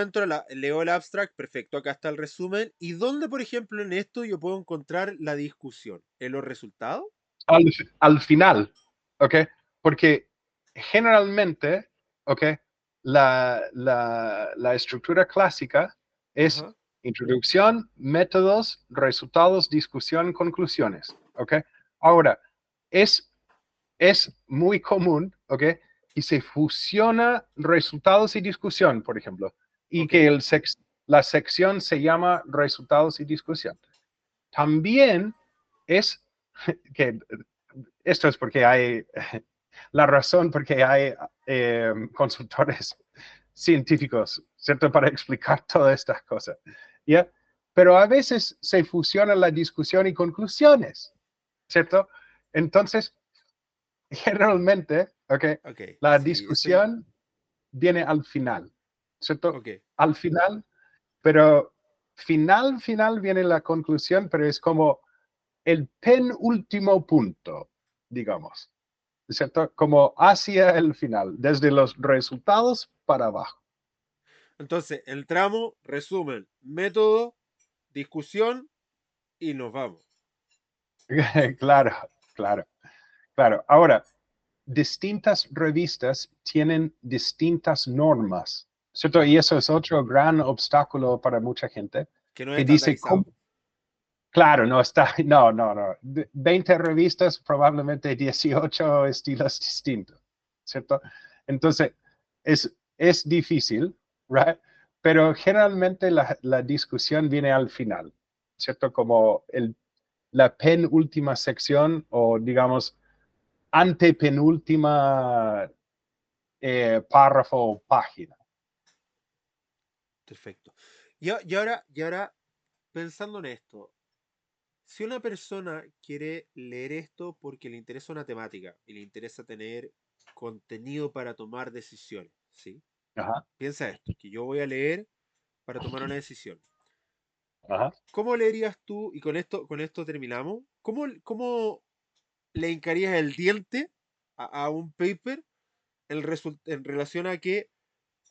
leo el abstract, perfecto, acá está el resumen. ¿Y dónde, por ejemplo, en esto yo puedo encontrar la discusión? ¿En los resultados? al, al final, ¿ok? Porque generalmente, ¿ok? La estructura clásica es Ajá. introducción, métodos, resultados, discusión, conclusiones, ¿ok? Ahora, es, es muy común, ¿ok? Y se fusiona resultados y discusión, por ejemplo, y Ok. que la sección se llama resultados y discusión. También es que esto es porque hay la razón porque hay consultores científicos, ¿cierto? Para explicar todas estas cosas, ¿ya? Pero a veces se fusiona la discusión y conclusiones, ¿cierto? Entonces, generalmente, ¿ok? Ok. La Sí, estoy. discusión viene al final, ¿cierto? Ok. Al final, pero final viene la conclusión, pero es como el penúltimo punto, digamos, ¿cierto? Como hacia el final, desde los resultados para abajo. Entonces, entramos, resumen, método, discusión y nos vamos. Claro, claro, claro. Ahora, distintas revistas tienen distintas normas, ¿cierto? Y Ajá. eso es otro gran obstáculo para mucha gente Que no es que dice, estandarizado. claro, no está, no. 20 revistas, probablemente 18 estilos distintos, ¿cierto? Entonces, es difícil, ¿right? Pero generalmente la discusión viene al final, ¿cierto? Como la penúltima sección o, digamos, antepenúltima párrafo o página. Perfecto. Y ahora, pensando en esto, si una persona quiere leer esto porque le interesa una temática y le interesa tener contenido para tomar decisiones, ¿sí? Ajá, Piensa esto, que yo voy a leer para tomar una decisión. ajá. ¿Cómo leerías tú, y con esto terminamos, cómo le hincarías el diente a un paper en relación a que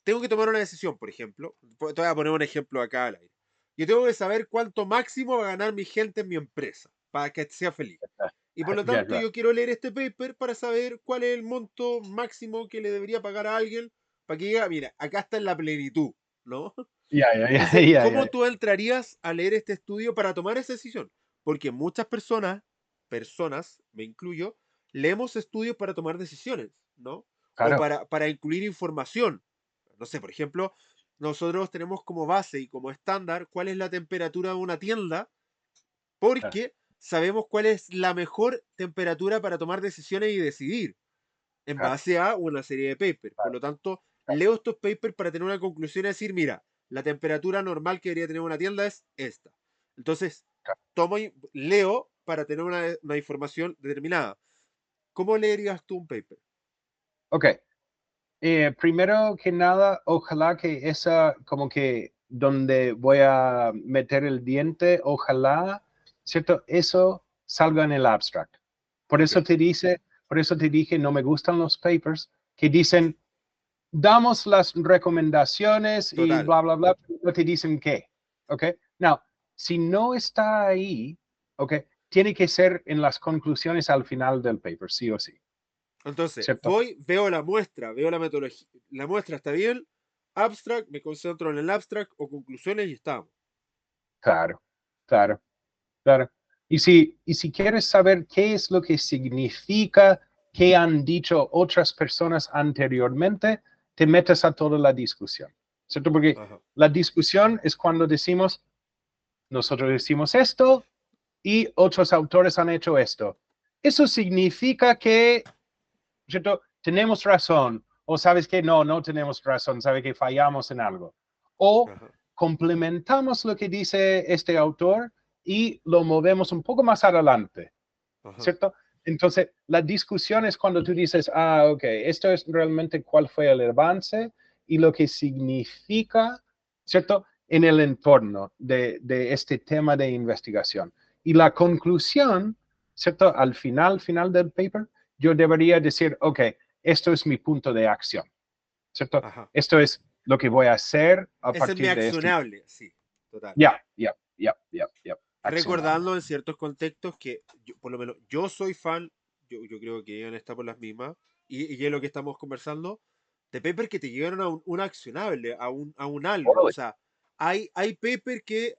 tengo que tomar una decisión, por ejemplo? Te voy a poner un ejemplo acá al aire. Yo tengo que saber cuánto máximo va a ganar mi gente en mi empresa para que sea feliz. Y por lo Ya, tanto, claro. yo quiero leer este paper para saber cuál es el monto máximo que le debería pagar a alguien para que diga, mira, acá está en la plenitud, ¿no? Ya, ya, ya, Entonces, ya, ¿cómo ya. tú entrarías a leer este estudio para tomar esa decisión? Porque muchas personas, me incluyo, leemos estudios para tomar decisiones, ¿no? O Claro, para incluir información. No sé, por ejemplo, nosotros tenemos como base y como estándar cuál es la temperatura de una tienda, claro, porque sabemos cuál es la mejor temperatura para tomar decisiones y decidir en claro, base a una serie de papers. Por claro, lo tanto, claro, leo estos papers para tener una conclusión y decir, mira, la temperatura normal que debería tener una tienda es esta. Entonces, claro. leo para tener una información determinada. ¿Cómo leerías tú un paper? Ok. Primero que nada, ojalá que esa, como que donde voy a meter el diente, ojalá, ¿cierto? Eso salga en el abstract. Por Ok, eso por eso te dije, no me gustan los papers que dicen, damos las recomendaciones y total. bla, bla, bla, pero no te dicen qué. ¿Ok? Now, si no está ahí, ¿ok? Tiene que ser en las conclusiones al final del paper, sí o sí. Entonces, ¿Cierto? veo la muestra, veo la metodología. La muestra está bien, abstract, me concentro en el abstract o conclusiones y estamos. Claro, claro. Claro. Y si quieres saber qué es lo que significa, qué han dicho otras personas anteriormente, te metes a toda la discusión. ¿Cierto? Porque Ajá. la discusión es cuando decimos, nosotros decimos esto y otros autores han hecho esto. Eso significa que, ¿cierto? Tenemos razón. O sabes que no, no tenemos razón, sabe que fallamos en algo. O Ajá. complementamos lo que dice este autor y lo movemos un poco más adelante, Ajá. ¿cierto? Entonces, la discusión es cuando tú dices, ok, esto es realmente cuál fue el avance y lo que significa, ¿cierto? En el entorno de este tema de investigación. Y la conclusión, ¿cierto? Al final del paper, yo debería decir, ok, esto es mi punto de acción, ¿cierto? Ajá. Esto es lo que voy a hacer a Ese es mi partir de este. accionable, sí, total. Ya, accionable. Recordando en ciertos contextos que, por lo menos, yo soy fan, yo creo que Ian está por las mismas, y es lo que estamos conversando, de papers que te llevaron a un accionable, a un algo. O Totally. sea, hay papers que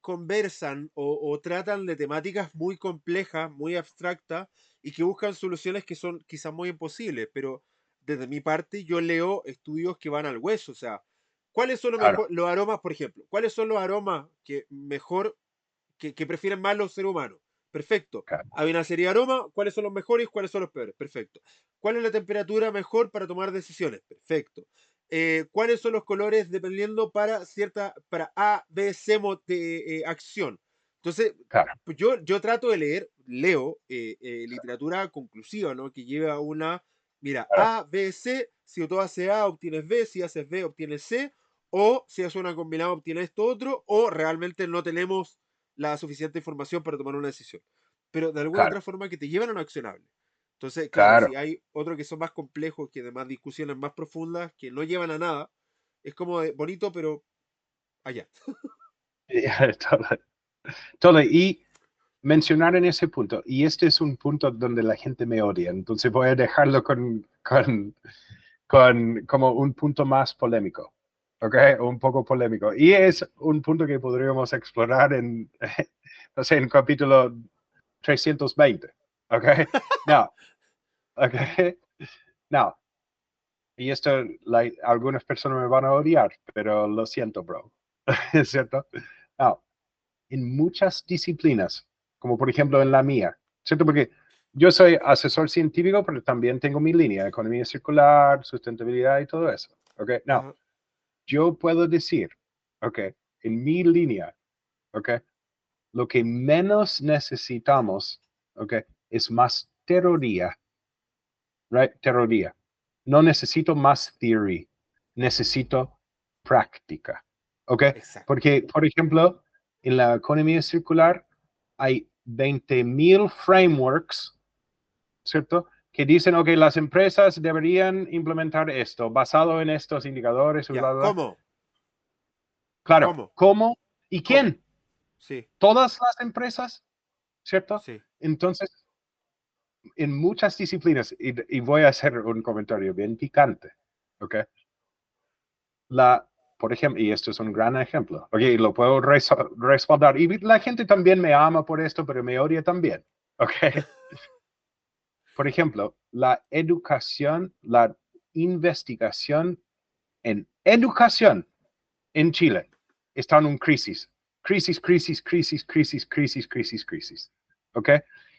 conversan o tratan de temáticas muy complejas, muy abstractas, y que buscan soluciones que son quizás muy imposibles, pero desde mi parte yo leo estudios que van al hueso. O sea, ¿cuáles son Claro, los aromas, por ejemplo? ¿Cuáles son los aromas que mejor que prefieren más los seres humanos? Perfecto. claro, Hay una serie de aromas, ¿cuáles son los mejores y cuáles son los peores? Perfecto. ¿Cuál es la temperatura mejor para tomar decisiones? Perfecto. ¿Cuáles son los colores dependiendo para A, B, C de acción? Entonces, claro, pues yo trato de leo literatura conclusiva, ¿no? Que lleva mira, claro, A, B, C, si tú haces A, obtienes B, si haces B, obtienes C, o si haces una combinada, obtienes esto otro, o realmente no tenemos la suficiente información para tomar una decisión. Pero de alguna claro, otra forma que te llevan a un accionable. Entonces, claro, si claro. hay otros que son más complejos, que además discusiones más profundas, que no llevan a nada, es como bonito, pero allá. Todo, todo. Y mencionar en ese punto, y este es un punto donde la gente me odia, entonces voy a dejarlo con como un punto más polémico, ¿ok? Un poco polémico. Y es un punto que podríamos explorar en, no sé, en capítulo 320, ¿ok? No, ¿ok? No. Y esto, algunas personas me van a odiar, pero lo siento, bro. ¿Es cierto? No. En muchas disciplinas, como por ejemplo en la mía, ¿cierto? Porque yo soy asesor científico, pero también tengo mi línea, economía circular, sustentabilidad y todo eso. Okay, now, Ajá. yo puedo decir, okay, en mi línea, okay, lo que menos necesitamos, okay, es más teoría, right? Teoría. No necesito más theory, necesito práctica, okay? Exacto. Porque, por ejemplo, en la economía circular hay 20,000 frameworks, ¿cierto? Que dicen, ok, las empresas deberían implementar esto basado en estos indicadores, bla, Ya. bla, bla. ¿Cómo? Claro, ¿Cómo? ¿cómo y ¿Cómo? quién? Sí, Todas las empresas, ¿cierto? sí. Entonces, en muchas disciplinas, y voy a hacer un comentario bien picante, ¿ok? La, por ejemplo, y esto es un gran ejemplo, ok, lo puedo respaldar, y la gente también me ama por esto, pero me odia también, ¿ok? Por ejemplo, la educación, la investigación en educación en Chile está en un crisis. Crisis, crisis, crisis, crisis, crisis, crisis, crisis. ¿Ok?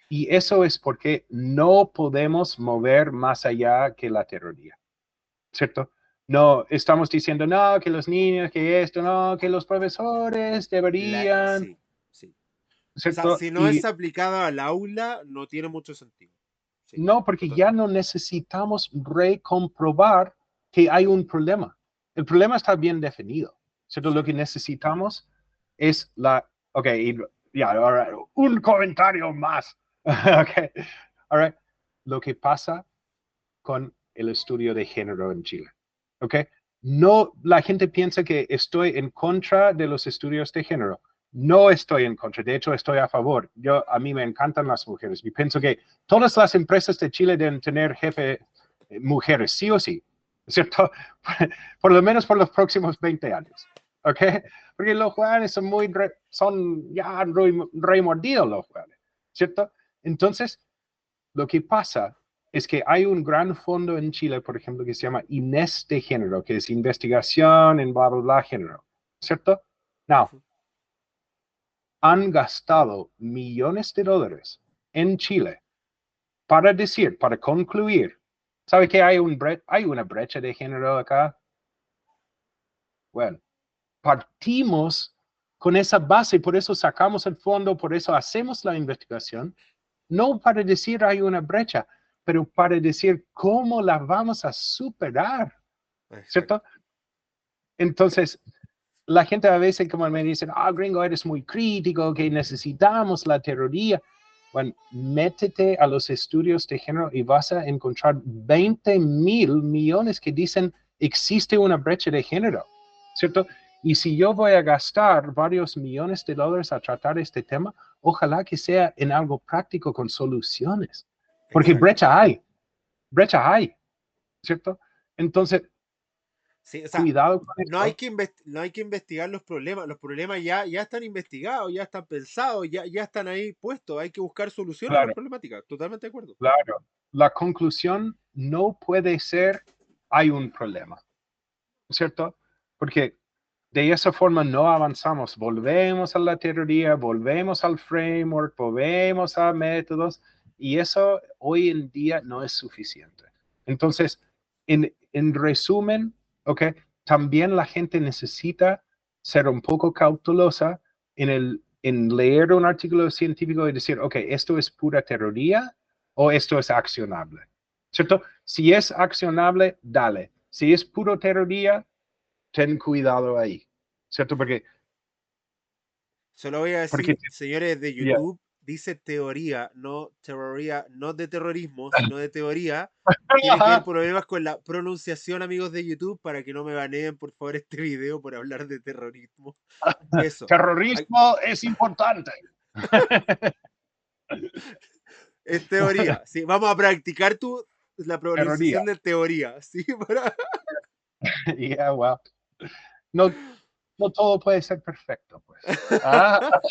Y eso es porque no podemos mover más allá que la teoría. ¿Cierto? No estamos diciendo, no, que los niños, que esto, no, que los profesores deberían, Sí, sí. O sea, ¿cierto? si no Y es aplicada al aula, no tiene mucho sentido. Sí, no, porque total. ya no necesitamos recomprobar que hay un problema. El problema está bien definido. ¿Cierto? Lo Sí. que necesitamos es la... Ok, ya, ahora un comentario más. Ok, all lo que pasa con el estudio de género en Chile. ¿Ok? No, la gente piensa que estoy en contra de los estudios de género. No estoy en contra, de hecho estoy a favor. A mí me encantan las mujeres y pienso que todas las empresas de Chile deben tener jefe mujeres, sí o sí, ¿cierto? Por lo menos por los próximos 20 años, ¿ok? Porque los jóvenes son son ya rey mordidos los jóvenes, ¿cierto? Entonces, lo que pasa es que hay un gran fondo en Chile, por ejemplo, que se llama INES de género, que es investigación en bla, bla, bla, género, ¿cierto? Now, Ujú. han gastado millones de dólares en Chile para decir, para concluir, ¿sabe que hay una brecha de género acá? Bueno, partimos con esa base, por eso sacamos el fondo, por eso hacemos la investigación, no para decir hay una brecha, pero para decir cómo la vamos a superar, Exacto. ¿cierto? Entonces, la gente a veces como me dicen, gringo, eres muy crítico, que necesitamos la teoría. Bueno, métete a los estudios de género y vas a encontrar 20,000 millones que dicen existe una brecha de género, ¿cierto? Y si yo voy a gastar varios millones de dólares a tratar este tema, ojalá que sea en algo práctico con soluciones, porque Exacto. brecha hay, ¿cierto? Entonces, Sí, o sea, cuidado con no hay esto. que no hay que investigar los problemas ya están investigados, ya están pensados, ya están ahí puestos, hay que buscar soluciones a las Claro. problemáticas, totalmente de acuerdo. Claro, la conclusión no puede ser hay un problema, ¿cierto? Porque de esa forma no avanzamos, volvemos a la teoría, volvemos al framework, volvemos a métodos y eso hoy en día no es suficiente. Entonces, en resumen, ¿ok? También la gente necesita ser un poco cautelosa en leer un artículo científico y decir, ok, esto es pura teoría o esto es accionable, ¿cierto? Si es accionable, dale. Si es puro teoría, ten cuidado ahí, ¿cierto? Solo voy a Porque decir, señores de yeah. YouTube, dice teoría, no teoría, no de terrorismo, sino de teoría. Tiene que haber problemas con la pronunciación, amigos de YouTube, para que no me baneen, por favor, este video por hablar de terrorismo. Eso. Ay, Terrorismo es importante. es teoría. Sí, vamos a practicar la Teoría. pronunciación de teoría. ¿Sí? Yeah, well. No, no todo puede ser perfecto, pues. Ah,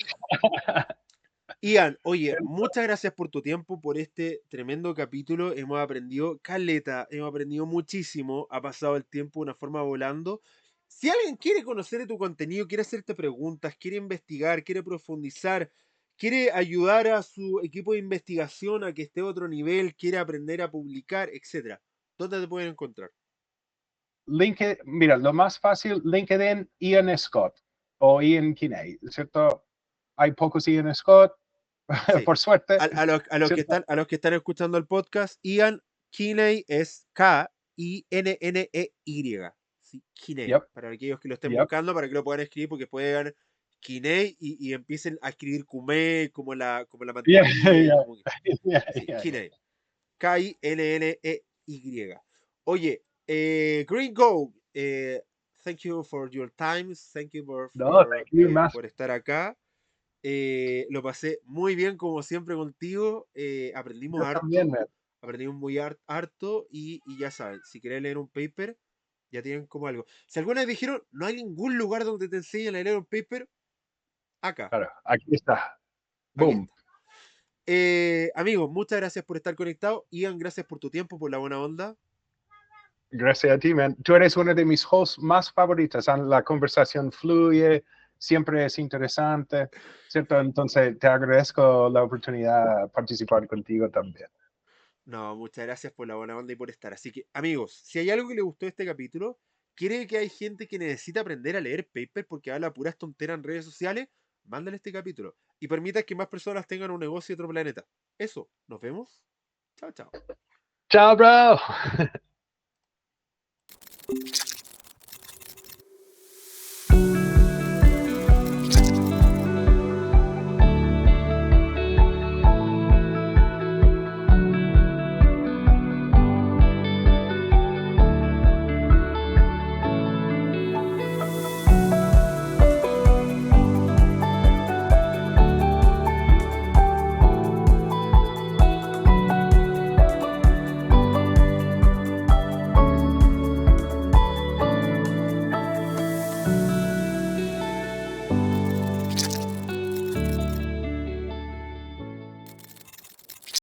Ian, oye, muchas gracias por tu tiempo, por este tremendo capítulo. Hemos aprendido caleta, hemos aprendido muchísimo. Ha pasado el tiempo de una forma volando. Si alguien quiere conocer de tu contenido, quiere hacerte preguntas, quiere investigar, quiere profundizar, quiere ayudar a su equipo de investigación a que esté a otro nivel, quiere aprender a publicar, etcétera, ¿dónde te pueden encontrar? LinkedIn, mira, lo más fácil, LinkedIn, Ian Scott o Ian Kinney, ¿cierto? Hay pocos Ian Scott, Sí. por suerte, ¿cierto? A los que están escuchando el podcast, Ian Kinney es Kinney. Sí, Kinney. Yep, Para aquellos que lo estén yep. buscando, para que lo puedan escribir, porque puedan Kinney y empiecen a escribir Kume como la Yeah, mantequilla y yeah, como que. yeah, Sí, yeah. Kinney. Kinney. Oye, Green Go, thank you for your time. Thank you No, thank you, más. por estar acá. Lo pasé muy bien, como siempre, contigo. Aprendimos Yo también, harto. man. Aprendimos muy harto. Y ya saben, si querés leer un paper, ya tienen como algo. Si alguna vez dijeron, no hay ningún lugar donde te enseñen a leer un paper, acá. Claro, aquí está. Aquí Boom. está. Amigos, muchas gracias por estar conectados. Ian, gracias por tu tiempo, por la buena onda. Gracias a ti, man. Tú eres uno de mis hosts más favoritos. La conversación fluye, siempre es interesante, ¿cierto? Entonces, te agradezco la oportunidad de participar contigo también. No, muchas gracias por la buena onda y por estar. Así que, amigos, si hay algo que les gustó de este capítulo, cree que hay gente que necesita aprender a leer paper porque habla puras tonteras en redes sociales, mándale este capítulo y permita que más personas tengan un negocio en otro planeta. Eso, nos vemos. Chao, chao. Chao, bro.